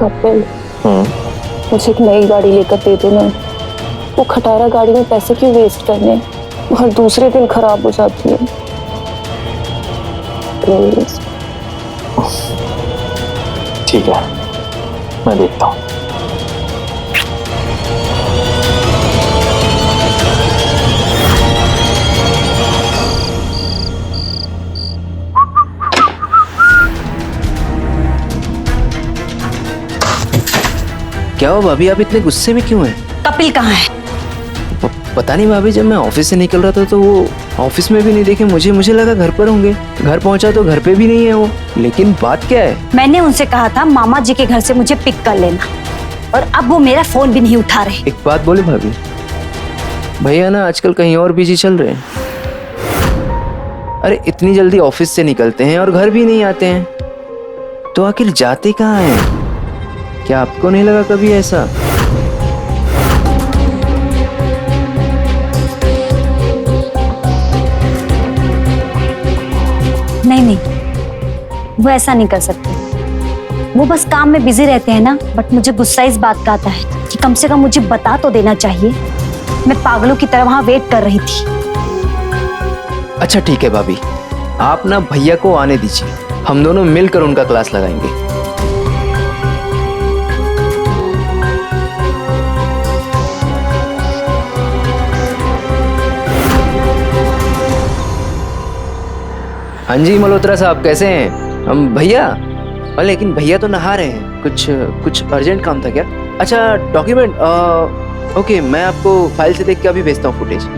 कपिल, मुझे एक नई गाड़ी लेकर दे देना। वो खटारा गाड़ी में पैसे क्यों वेस्ट करने, हर दूसरे दिन खराब हो जाती है। प्लीज। ठीक है, मैं देखता हूँ। क्या हो भाभी, आप इतने गुस्से में क्यों हैं? कपिल कहाँ है? पता नहीं भाभी, जब मैं ऑफिस से निकल रहा था तो वो ऑफिस में भी नहीं देखे मुझे लगा घर पर होंगे। घर पहुंचा तो घर पे भी नहीं है वो। लेकिन बात क्या है? मैंने उनसे कहा था मामा जी के घर से मुझे पिक कर लेना, और अब वो मेरा फोन भी नहीं उठा रहे। एक बात बोले भाभी, भैया ना आजकल कहीं और बिजी चल रहे हैं। अरे इतनी जल्दी ऑफिस से निकलते हैं और घर भी नहीं आते हैं, तो आखिर जाते कहाँ हैं? क्या आपको नहीं लगा कभी ऐसा? नहीं, वो ऐसा नहीं कर सकते। वो बस काम में बिजी रहते हैं ना। बट मुझे गुस्सा इस बात का आता है कि कम से कम मुझे बता तो देना चाहिए। मैं पागलों की तरह वहां वेट कर रही थी। अच्छा ठीक है भाभी, आप ना भैया को आने दीजिए, हम दोनों मिलकर उनका क्लास लगाएंगे। हाँ जी मल्होत्रा साहब, कैसे हैं? हम भैया, लेकिन भैया तो नहा रहे हैं। कुछ अर्जेंट काम था क्या? अच्छा डॉक्यूमेंट, ओके, मैं आपको फाइल से देख के अभी भेजता हूँ फुटेज।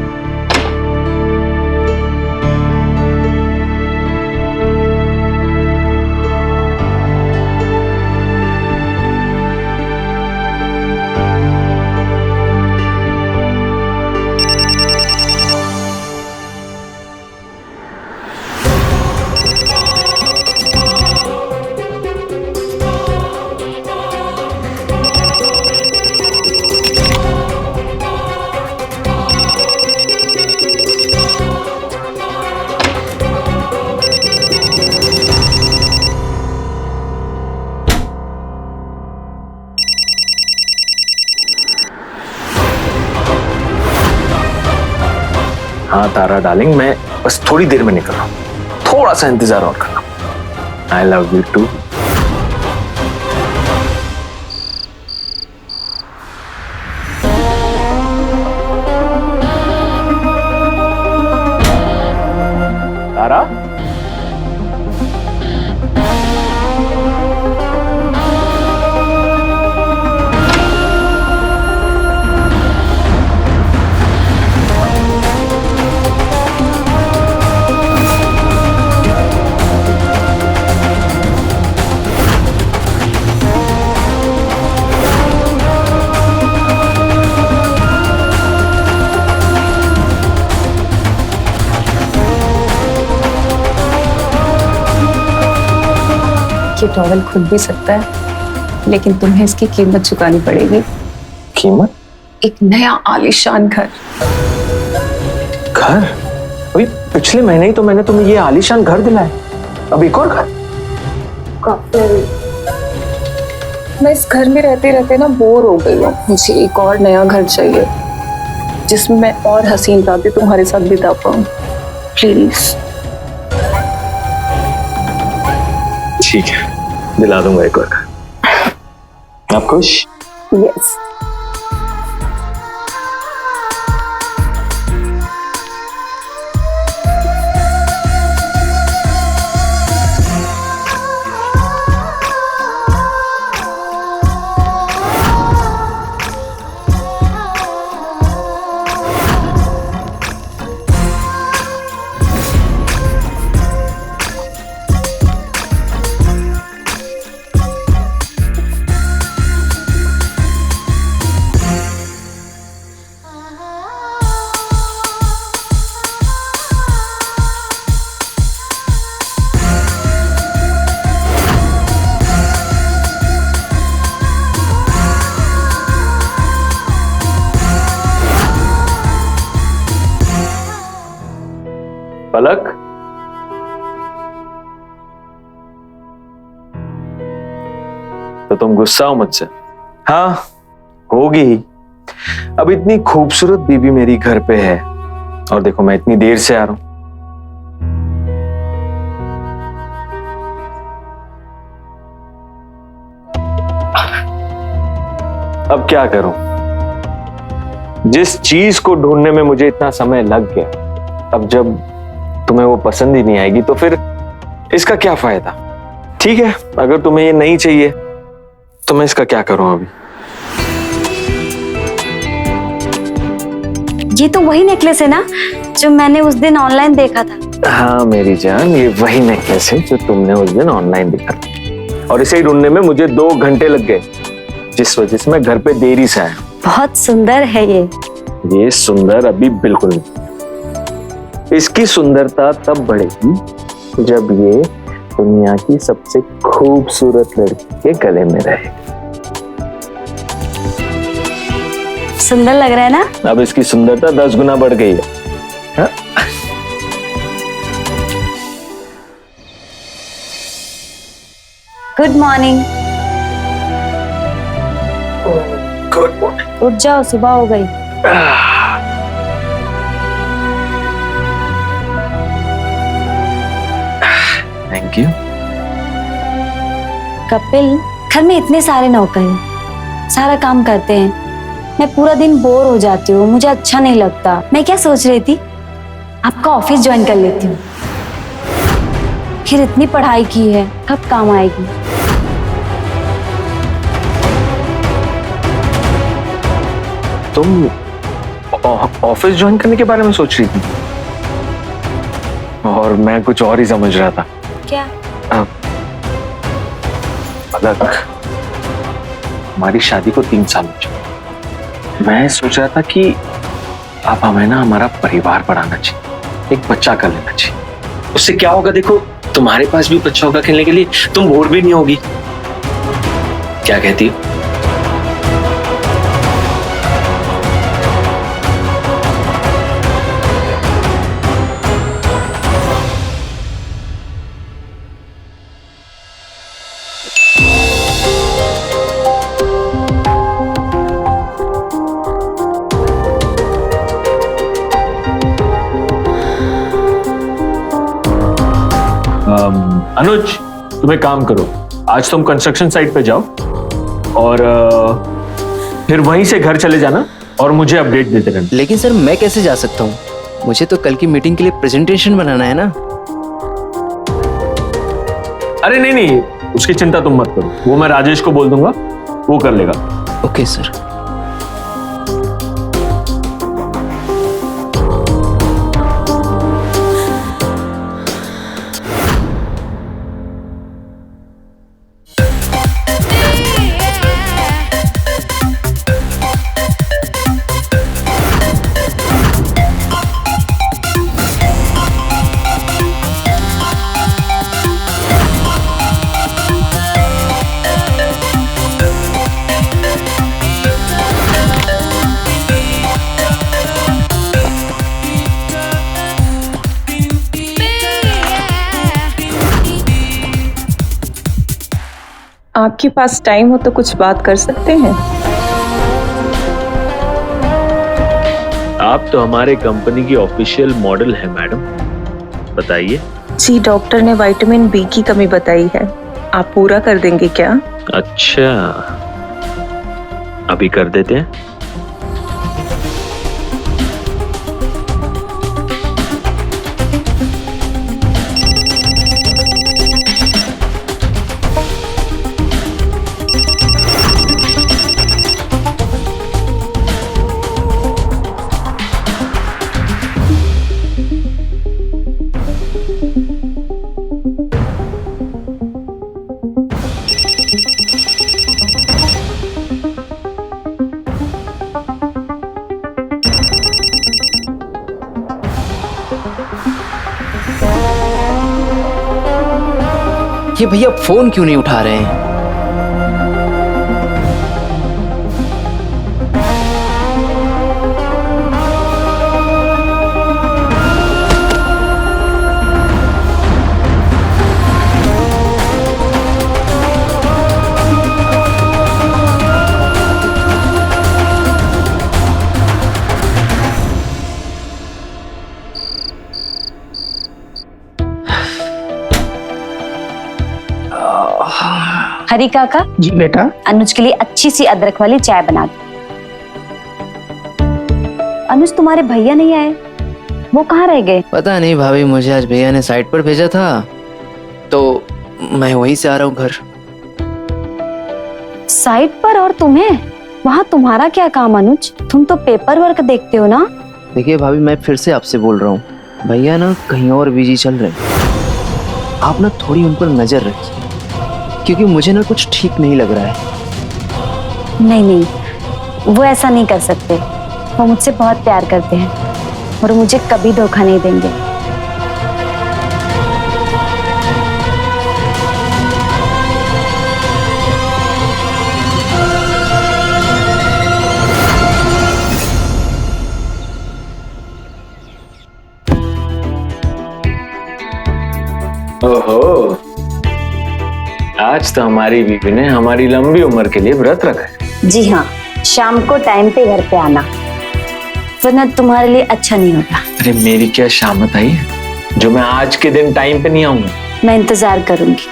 हाँ तारा डार्लिंग, मैं बस थोड़ी देर में निकल रहा हूँ, थोड़ा सा इंतजार और करना। I love you too. Tara, ये टॉवेल खुद भी सकता है, लेकिन तुम्हें इसकी कीमत चुकानी पड़ेगी। कीमत? एक नया आलीशान घर। घर? अभी पिछले महीने ही तो मैंने तुम्हें ये आलीशान घर दिलाया, अब एक और घर? मैं इस घर में रहते रहते ना बोर हो गई हूँ। मुझे एक और नया घर चाहिए जिसमें मैं और हसीन रातें तुम्हारे साथ बिता पाऊँ। प्लीज। ठीक है, दिला दूंगा एक और घर। आप खुश? यस। पलक, तो तुम गुस्सा हो मुझसे? हाँ होगी ही। अब इतनी खूबसूरत बीबी मेरी घर पे है और देखो मैं इतनी देर से आ रहा हूं। अब क्या करूं? जिस चीज को ढूंढने में मुझे इतना समय लग गया, अब जब तुम्हें वो पसंद ही नहीं आएगी तो फिर इसका क्या फायदा? ठीक है, अगर तुम्हें ये नहीं चाहिए तो मैं इसका क्या करूं अभी? ये तो वही नेकलेस है ना जो मैंने उस दिन ऑनलाइन देखा था? हाँ मेरी जान, ये वही नेकलेस है जो तुमने उस दिन ऑनलाइन देखा था और इसे ही ढूंढने में मुझे 2 घंटे लग गए, जिस वजह से मैं घर पे देरी से आया। बहुत सुंदर है ये सुंदर अभी बिल्कुल नहीं। इसकी सुंदरता तब बढ़ेगी जब ये दुनिया की सबसे खूबसूरत लड़की के गले में रहे। सुंदर लग रहा है ना? अब इसकी सुंदरता 10 गुना बढ़ गई है। हाँ? Good morning. Good morning. उठ जाओ, सुबह हो गई। Thank you. कपिल, घर में इतने सारे नौकर हैं, सारा काम करते हैं, मैं पूरा दिन बोर हो जाती हूँ, मुझे अच्छा नहीं लगता। मैं क्या सोच रही थी, आपका ऑफिस ज्वाइन कर लेती हूँ। फिर इतनी पढ़ाई की है, कब काम आएगी? तुम ऑफिस ज्वाइन करने के बारे में सोच रही थी और मैं कुछ और ही समझ रहा था। क्या? पलक, हमारी शादी को 3 साल हो चुके। मैं सोच रहा था कि अब हमें ना हमारा परिवार बढ़ाना चाहिए, एक बच्चा कर लेना चाहिए। उससे क्या होगा, देखो तुम्हारे पास भी बच्चा होगा खेलने के लिए, तुम बोर भी नहीं होगी। क्या कहती हो? अनुज, तुम एक काम करो, आज तुम कंस्ट्रक्शन साइट पे जाओ और फिर वहीं से घर चले जाना और मुझे अपडेट देते रहना। लेकिन सर मैं कैसे जा सकता हूँ? मुझे तो कल की मीटिंग के लिए प्रेजेंटेशन बनाना है ना। अरे नहीं नहीं, उसकी चिंता तुम मत करो, वो मैं राजेश को बोल दूंगा, वो कर लेगा। Okay sir. आपके पास टाइम हो तो कुछ बात कर सकते हैं? आप तो हमारे कंपनी की ऑफिशियल मॉडल है मैडम, बताइए। जी, डॉक्टर ने विटामिन बी की कमी बताई है, आप पूरा कर देंगे क्या? अच्छा, अभी कर देते हैं। ये भैया फोन क्यों नहीं उठा रहे हैं? हरी काका, जी बेटा। अनुज के लिए अच्छी सी अदरक वाली चाय बना दो। अनुज, तुम्हारे भैया नहीं आए, वो कहाँ रह गए? पता नहीं भाभी, मुझे आज भैया ने साइट पर भेजा था तो मैं वहीं से आ रहा हूँ घर। साइट पर? और तुम्हें वहाँ तुम्हारा क्या काम अनुज? तुम तो पेपर वर्क देखते हो ना। देखिए भाभी, मैं फिर से आपसे बोल रहा हूँ, भैया ना कहीं और बिजी चल रहे हैं। आप ना थोड़ी उन पर नजर रखिए, क्योंकि मुझे ना कुछ ठीक नहीं लग रहा है। नहीं नहीं, वो ऐसा नहीं कर सकते। वो मुझसे बहुत प्यार करते हैं और मुझे कभी धोखा नहीं देंगे। ओहो, आज तो हमारी बीवी ने हमारी लंबी उम्र के लिए व्रत रखा है। जी हाँ, शाम को टाइम पे घर पे आना, वरना तुम्हारे लिए अच्छा नहीं होगा। अरे मेरी क्या शामत आई है जो मैं आज के दिन टाइम पे नहीं आऊंगा? मैं इंतजार करूंगी।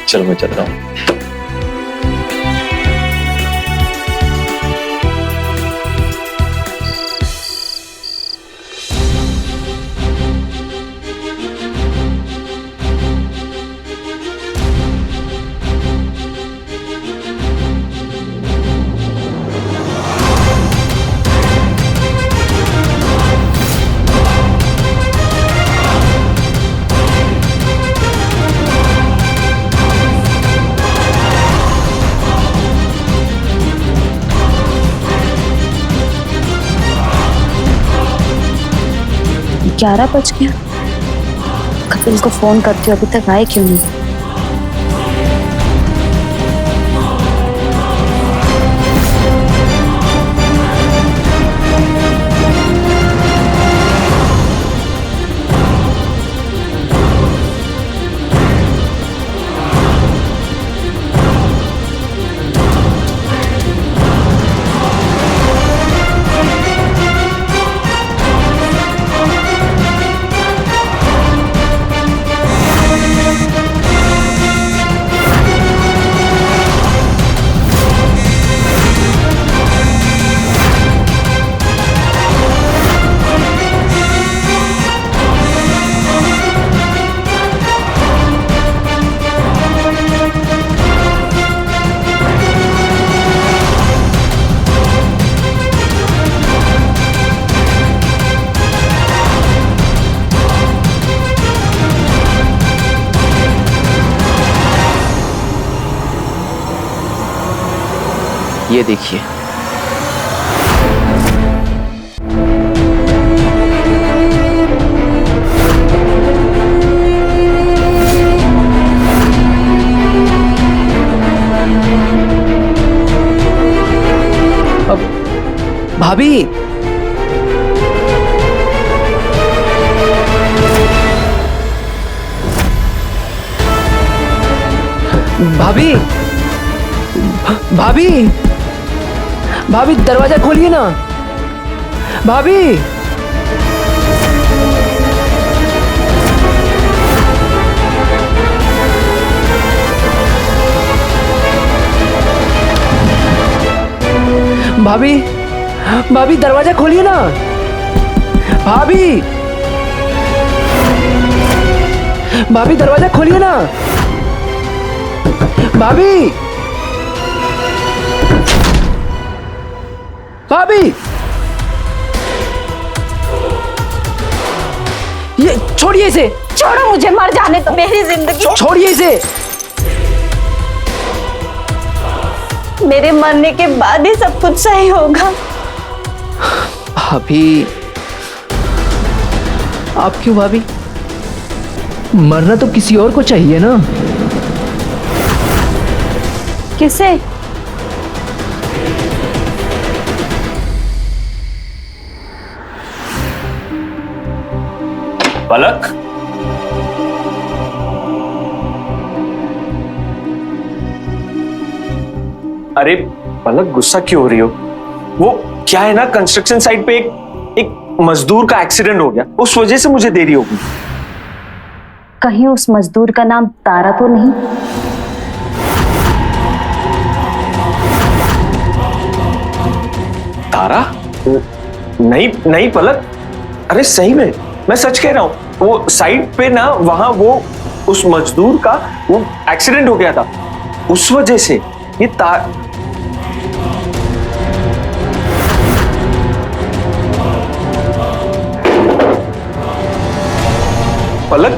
चलो मैं चल रहा हूँ। ग्यारह बज गया। कपिल को फोन करती हूँ, अभी तक आए क्यों नहीं? ये देखिए, अब भाभी, भाभी, भाभी, भाभी दरवाजा खोलिए ना। भाभी, भाभी, भाभी दरवाजा खोलिए ना। भाभी, भाभी दरवाजा खोलिए ना। भाभी, भाभी, ये छोड़िए इसे। छोड़ो मुझे, मर जाने तो मेरी जिंदगी। छोड़िए इसे। मेरे मरने के बाद ही सब कुछ सही होगा। भाभी, आप क्यों भाभी? मरना तो किसी और को चाहिए ना। किसे? पलक, अरे पलक गुस्सा क्यों हो रही हो? वो क्या है ना, कंस्ट्रक्शन साइट पे एक मजदूर का एक्सीडेंट हो गया, उस वजह से मुझे देरी होगी। कहीं उस मजदूर का नाम तारा तो नहीं? तारा? नहीं नहीं पलक, अरे सही में मैं सच कह रहा हूँ। वो साइड पे ना वहां वो उस मजदूर का वो एक्सीडेंट हो गया था, उस वजह से ये पलक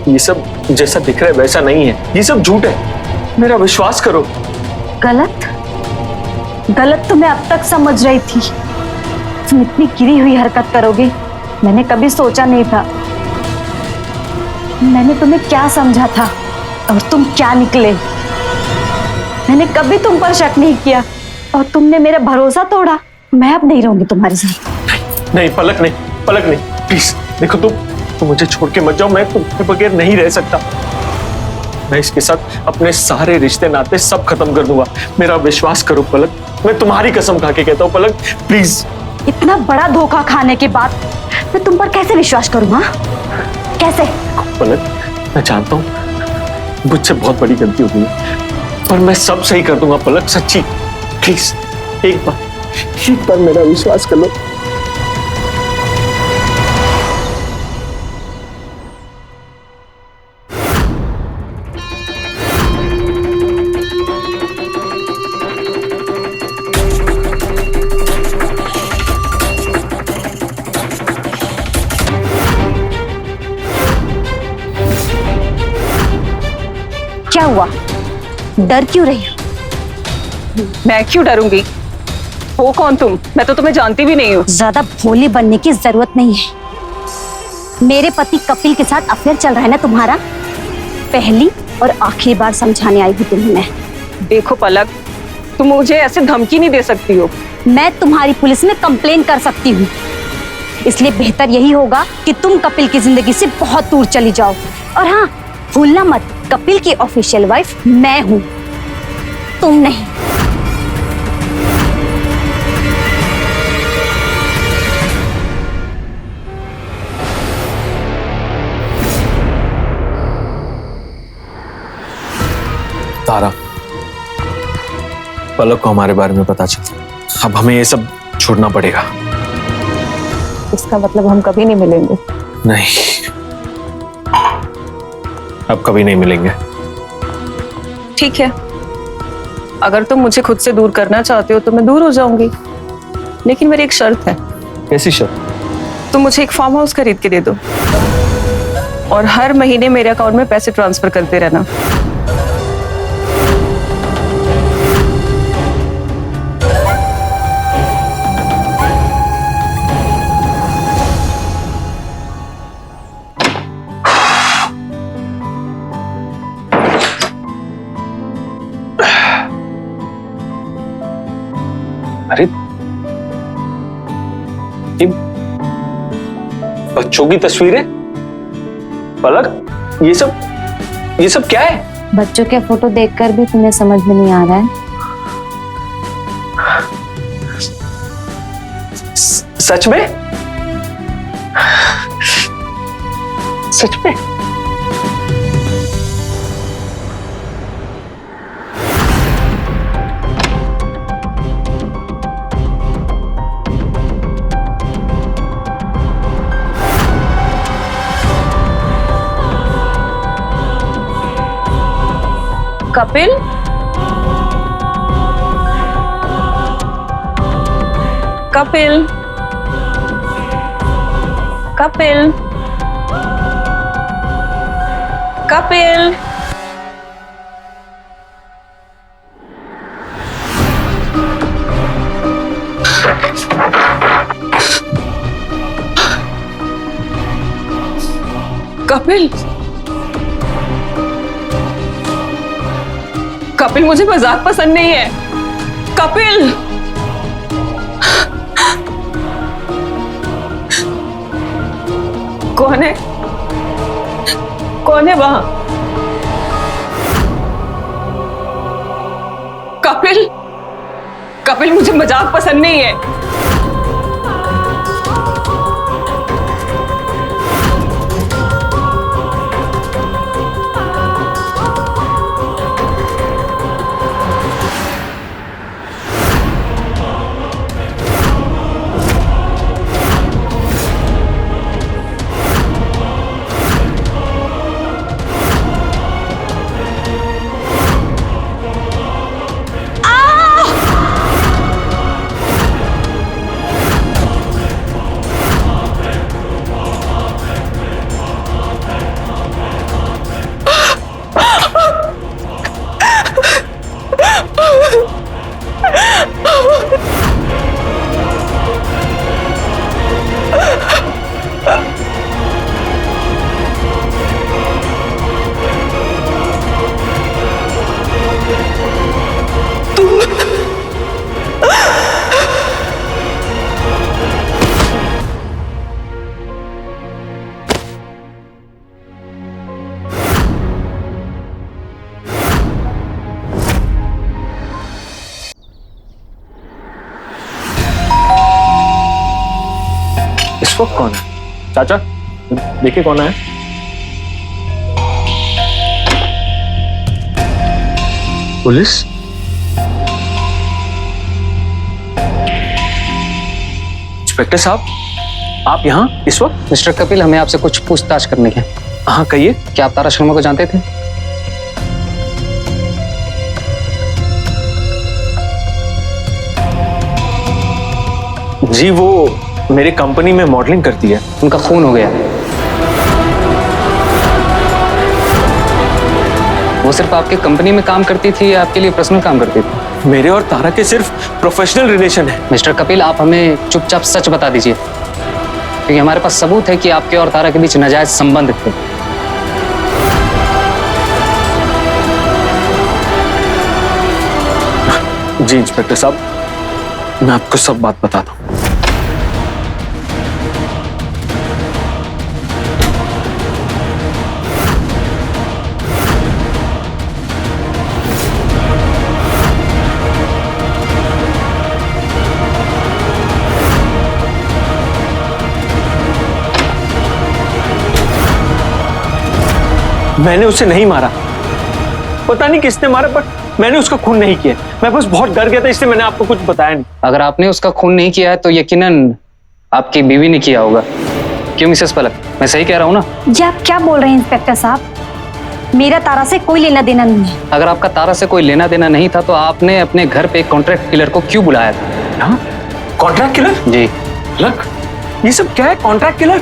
ये सब जैसा दिख रहा है वैसा नहीं है, ये सब झूठ है, मेरा विश्वास करो। गलत गलत तो मैं अब तक समझ रही थी। तुम इतनी गिरी हुई हरकत करोगे मैंने कभी सोचा नहीं था। मैंने तुम्हें क्या समझा था और तुम क्या निकले। मैंने कभी तुम पर शक नहीं किया और तुमने मेरा भरोसा तोड़ा। मैं अब नहीं रहूंगी तुम्हारे साथ। नहीं पलक नहीं, प्लीज देखो तुम मुझे छोड़ के मत जाओ, मैं तुम्हारे बगैर नहीं रह सकता। मैं इसके साथ अपने सारे रिश्ते नाते सब खत्म कर दूंगा, मेरा विश्वास करो पलक, मैं तुम्हारी कसम खा के कहता हूँ पलक, प्लीज। इतना बड़ा धोखा खाने के बाद मैं तुम पर कैसे विश्वास करूंगा? कैसे? पलक मैं जानता हूँ मुझसे बहुत बड़ी गलती हो गई है, पर मैं सब सही कर दूंगा पलक, सच्ची। प्लीज एक बार मेरा विश्वास कर लो। क्या हुआ? डर क्यों रही हो? मैं क्यों डरूंगी? हो कौन तुम? मैं तो तुम्हें जानती भी नहीं हूँ। ज्यादा भोली बनने की जरूरत नहीं है। मेरे पति कपिल के साथ अफेयर चल रहा है ना तुम्हारा? पहली और आखिरी बार समझाने आई हूँ तुम्हें मैं। देखो पलक, तुम मुझे ऐसे धमकी नहीं दे सकती हो। मैं तुम्हारी पुलिस में कंप्लेन कर सकती हूँ, इसलिए बेहतर यही होगा कि तुम कपिल की जिंदगी से बहुत दूर चली जाओ। और हाँ, भूलना मत, कपिल की ऑफिशियल वाइफ मैं हूं, तुम नहीं। तारा, पलक को हमारे बारे में पता चला, अब हमें ये सब छोड़ना पड़ेगा। इसका मतलब हम कभी नहीं मिलेंगे? नहीं, अब कभी नहीं मिलेंगे। ठीक है, अगर तुम मुझे खुद से दूर करना चाहते हो तो मैं दूर हो जाऊंगी, लेकिन मेरी एक शर्त है। कैसी शर्त? तुम मुझे एक फार्म हाउस खरीद के दे दो और हर महीने मेरे अकाउंट में पैसे ट्रांसफर करते रहना। अरे ये बच्चों की तस्वीरें? पलक ये सब क्या है? बच्चों के फोटो देखकर भी तुम्हें समझ में नहीं आ रहा है? सच में? सच में? कपिल, कपिल, कपिल, कपिल। कपिल, कपिल मुझे मजाक पसंद नहीं है। कपिल, कौन है? कौन है वहां? कपिल, कपिल मुझे मजाक पसंद नहीं है। इस वक्त कौन है? चाचा देखिए कौन है। पुलिस? इंस्पेक्टर साहब, आप यहाँ इस वक्त? मिस्टर कपिल, हमें आपसे कुछ पूछताछ करनी है। हाँ कहिए। क्या आप तारा शर्मा को जानते थे? जी, वो मेरी कंपनी में मॉडलिंग करती है। उनका खून हो गया। वो सिर्फ आपके कंपनी में काम करती थी या आपके लिए पर्सनल काम करती थी? मेरे और तारा के सिर्फ प्रोफेशनल रिलेशन है। मिस्टर कपिल, आप हमें चुपचाप सच बता दीजिए, क्योंकि हमारे पास सबूत है कि आपके और तारा के बीच नाजायज संबंध थे। जी इंस्पेक्टर साहब, मैं आपको सब बात बताता हूँ। मैंने उसे नहीं मारा, पता नहीं किसने मारा, पर मैंने उसका खून नहीं किया। मैं बस बहुत डर गया था, इसलिए मैंने आपको कुछ बताया नहीं। अगर आपने उसका खून नहीं किया है तो यकीनन आपकी बीवी ने किया होगा। क्यों मिसेस पलक, मैं सही कह रहा हूँ ना? जी आप क्या बोल रहे हैं इंस्पेक्टर साहब? मेरा तारा से कोई लेना देना नहीं है। अगर आपका तारा से कोई लेना देना नहीं था तो आपने अपने घर पे कॉन्ट्रैक्ट किलर को क्यों बुलाया था? Contract killer? जी। पलक, ये सब क्या है? Contract killer?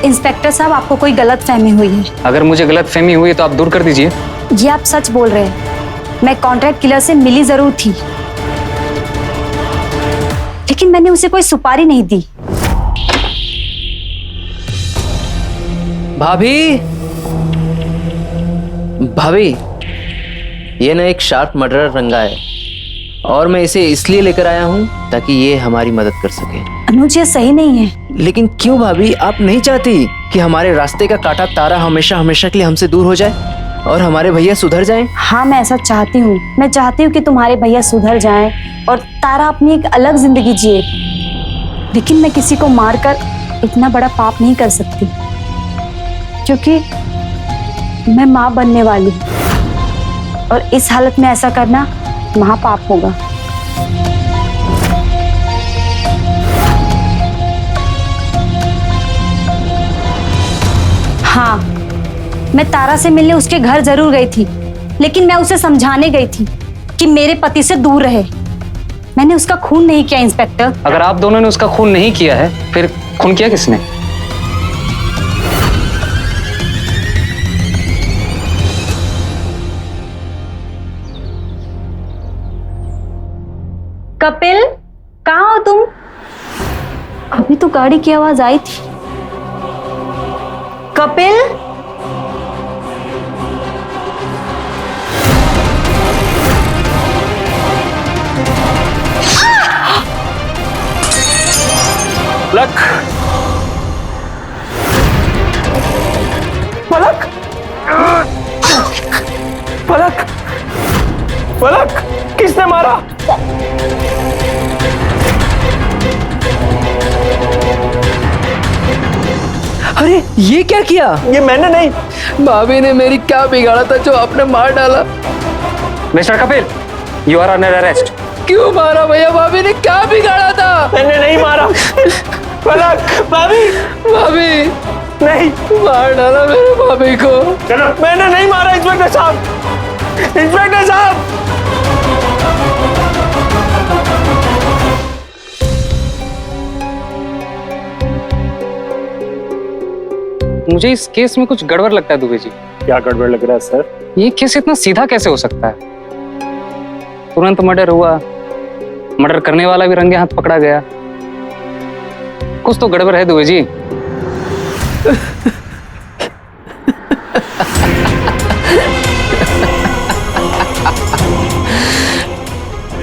इंस्पेक्टर साहब, आपको कोई गलत फहमी हुई है। अगर मुझे गलत फहमी हुई है तो आप दूर कर दीजिए। जी आप सच बोल रहे हैं, मैं कॉन्ट्रैक्ट किलर से मिली जरूर थी, लेकिन मैंने उसे कोई सुपारी नहीं दी। भाभी, भाभी, ये ना एक शार्प मर्डरर रंगा है और मैं इसे इसलिए लेकर आया हूँ ताकि ये हमारी मदद कर सके। अनुज, ये सही नहीं है। लेकिन क्यों भाभी, आप नहीं चाहती कि हमारे रास्ते का काटा तारा हमेशा हमेशा के लिए हमसे दूर हो जाए और हमारे भैया सुधर जाएं? हाँ, मैं ऐसा चाहती हूँ। मैं चाहती हूँ कि तुम्हारे भैया सुधर जाएं और तारा अपनी एक अलग जिंदगी जिए, लेकिन मैं किसी को मारकर इतना बड़ा पाप नहीं कर सकती, क्योंकि मैं माँ बनने वाली हूँ और इस हालत में ऐसा करना महापाप होगा। हाँ, मैं तारा से मिलने उसके घर जरूर गई थी, लेकिन मैं उसे समझाने गई थी कि मेरे पति से दूर रहे। मैंने उसका खून नहीं किया इंस्पेक्टर। अगर आप दोनों ने उसका खून नहीं किया है, फिर खून किया किसने? कपिल, कहाँ हो तुम? अभी तो गाड़ी की आवाज आई थी। कपिल, पलक, पलक, पलक, पलक, किसने मारा? अरे ये क्या किया? ये मैंने नहीं। भाभी ने मेरी क्या बिगाड़ा था जो आपने मार डाला? Mister Kapil, you are under arrest. क्यों मारा भैया? भाभी ने क्या बिगाड़ा था? मैंने नहीं मारा। पलक, भाभी, भाभी नहीं, मार डाला मेरे भाभी को। चलो, मैंने नहीं मारा इंस्पेक्टर साहब। इंस्पेक्टर साहब, मुझे इस केस में कुछ गड़बड़ लगता है दुबे जी। क्या गड़बड़ लग रहा है सर? ये केस इतना सीधा कैसे हो सकता है? तुरंत मर्डर हुआ, मर्डर करने वाला भी रंगे हाथ पकड़ा गया। कुछ तो गड़बड़ है दुबे जी।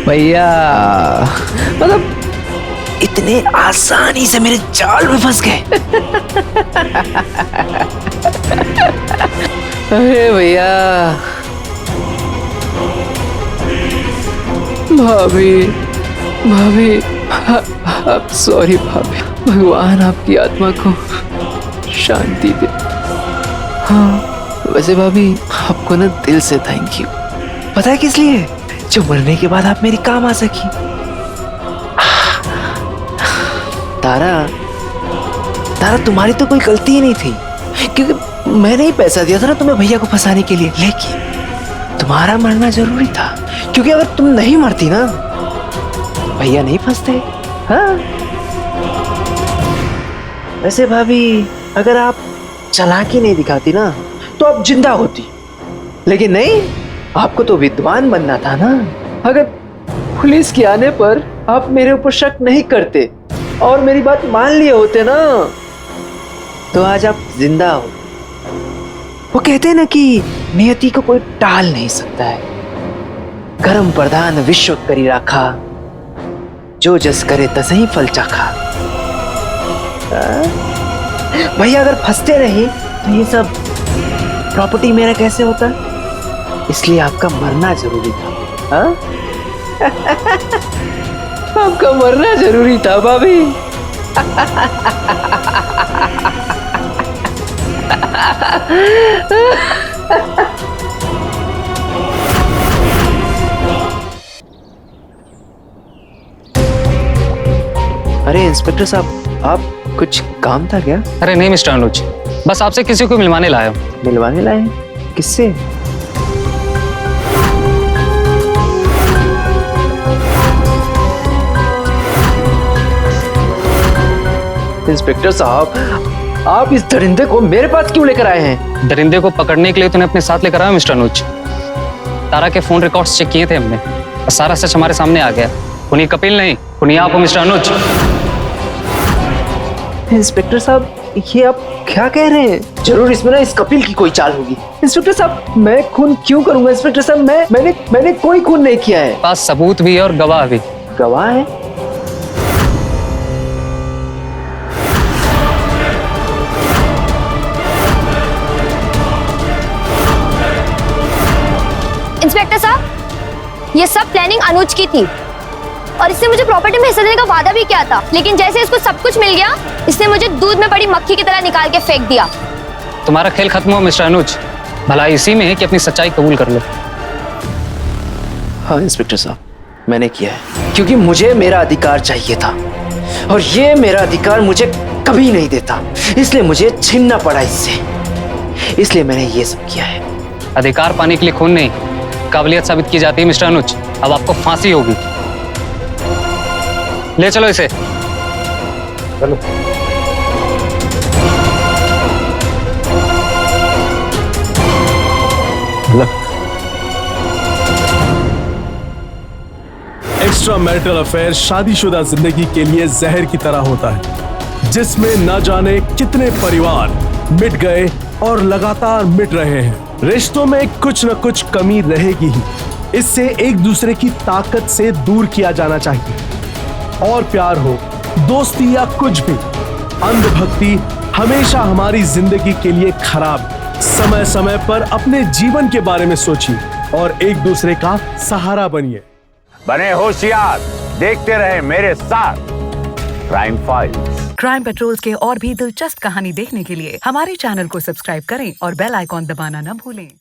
भैया, मतलब इतने आसानी से मेरे जाल में फंस गए। अरे भैया, भाभी भाभी, सॉरी भाभी, भगवान आपकी आत्मा को शांति दे। हाँ वैसे भाभी आपको ना दिल से थैंक यू। पता है किस लिए? जो मरने के बाद आप मेरी काम आ सकी। तारा तारा तुम्हारी तो कोई गलती ही नहीं थी, क्योंकि मैंने ही पैसा दिया था ना तुम्हें भैया को फंसाने के लिए। लेकिन तुम्हारा मरना जरूरी था, क्योंकि अगर तुम नहीं मरती ना भैया नहीं फंसते। हाँ वैसे भाभी अगर आप चालाकी नहीं दिखाती ना तो आप जिंदा होती, लेकिन नहीं, आपको तो विद्वान बनना था ना। अगर पुलिस के आने पर आप मेरे ऊपर शक नहीं करते और मेरी बात मान लिए होते ना तो आज आप जिंदा हो। वो कहते हैं ना कि नियति को कोई टाल नहीं सकता है। कर्म प्रधान विश्व करी राखा, जो जस करे तसही फल चाखा। भैया अगर फंसते नहीं तो ये सब प्रॉपर्टी मेरा कैसे होता? इसलिए आपका मरना जरूरी था। हाँ? आपका मरना जरूरी था भाभी। अरे इंस्पेक्टर साहब, आप कुछ काम था क्या? अरे नहीं मिस्टर अनुज, बस आपसे किसी को मिलवाने लाया हूँ। मिलवाने लाए? किससे? इंस्पेक्टर साहब, आप इस दरिंदे को मेरे पास क्यों लेकर आए हैं? दरिंदे को पकड़ने के लिए तूने अपने साथ लेकर आया मिस्टर अनुज। तारा के फोन रिकॉर्ड्स चेक किए थे हमने और सारा सच हमारे सामने आ गया। खुनी कपिल नहीं, खुनी आप हो मिस्टर अनुज। इंस्पेक्टर साहब, ये आप क्या कह रहे हैं? जरूर इसमें ना इस कपिल की कोई चाल होगी। इंस्पेक्टर साहब, मैं खून क्यों करूंगा? इंस्पेक्टर साहब, मैंने कोई खून नहीं किया है। पास सबूत भी है और गवाह भी। गवाह है? इंस्पेक्टर साहब, ये सब प्लानिंग अनुज की थी और इसने मुझे प्रॉपर्टी में हिस्सा देने का वादा भी किया था, लेकिन जैसे इसको सब कुछ मिल गया, इसने मुझे दूध में पड़ी मक्खी की तरह निकाल के फेंक दिया। तुम्हारा खेल खत्म हो मिस्टर अनुज। भलाई इसी में है कि अपनी सच्चाई कबूल कर लो। हाँ इंस्पेक्टर साहब, मैंने किया है, क्योंकि मुझे मेरा अधिकार चाहिए था और ये मेरा अधिकार मुझे कभी नहीं देता, इसलिए मुझे छीनना पड़ा इससे। इसलिए मैंने ये सब किया है। अधिकार पाने के लिए खून नहीं, काबिलियत साबित की जाती है मिस्टर अनुज। अब आपको फांसी होगी। ले चलो इसे। चलो। एक्स्ट्रा मैरिटल अफेयर शादीशुदा जिंदगी के लिए जहर की तरह होता है, जिसमें न जाने कितने परिवार मिट गए और लगातार मिट रहे हैं। रिश्तों में कुछ न कुछ कमी रहेगी ही। इससे एक दूसरे की ताकत से दूर किया जाना चाहिए। और प्यार हो, दोस्ती या कुछ भी, अंधभक्ति हमेशा हमारी जिंदगी के लिए खराब। समय समय पर अपने जीवन के बारे में सोचिए और एक दूसरे का सहारा बनिए। बने होशियार, देखते रहे मेरे साथ क्राइम फाइल्स। क्राइम पेट्रोल्स के और भी दिलचस्प कहानी देखने के लिए हमारे चैनल को सब्सक्राइब करें और बेल आइकॉन दबाना न भूलें।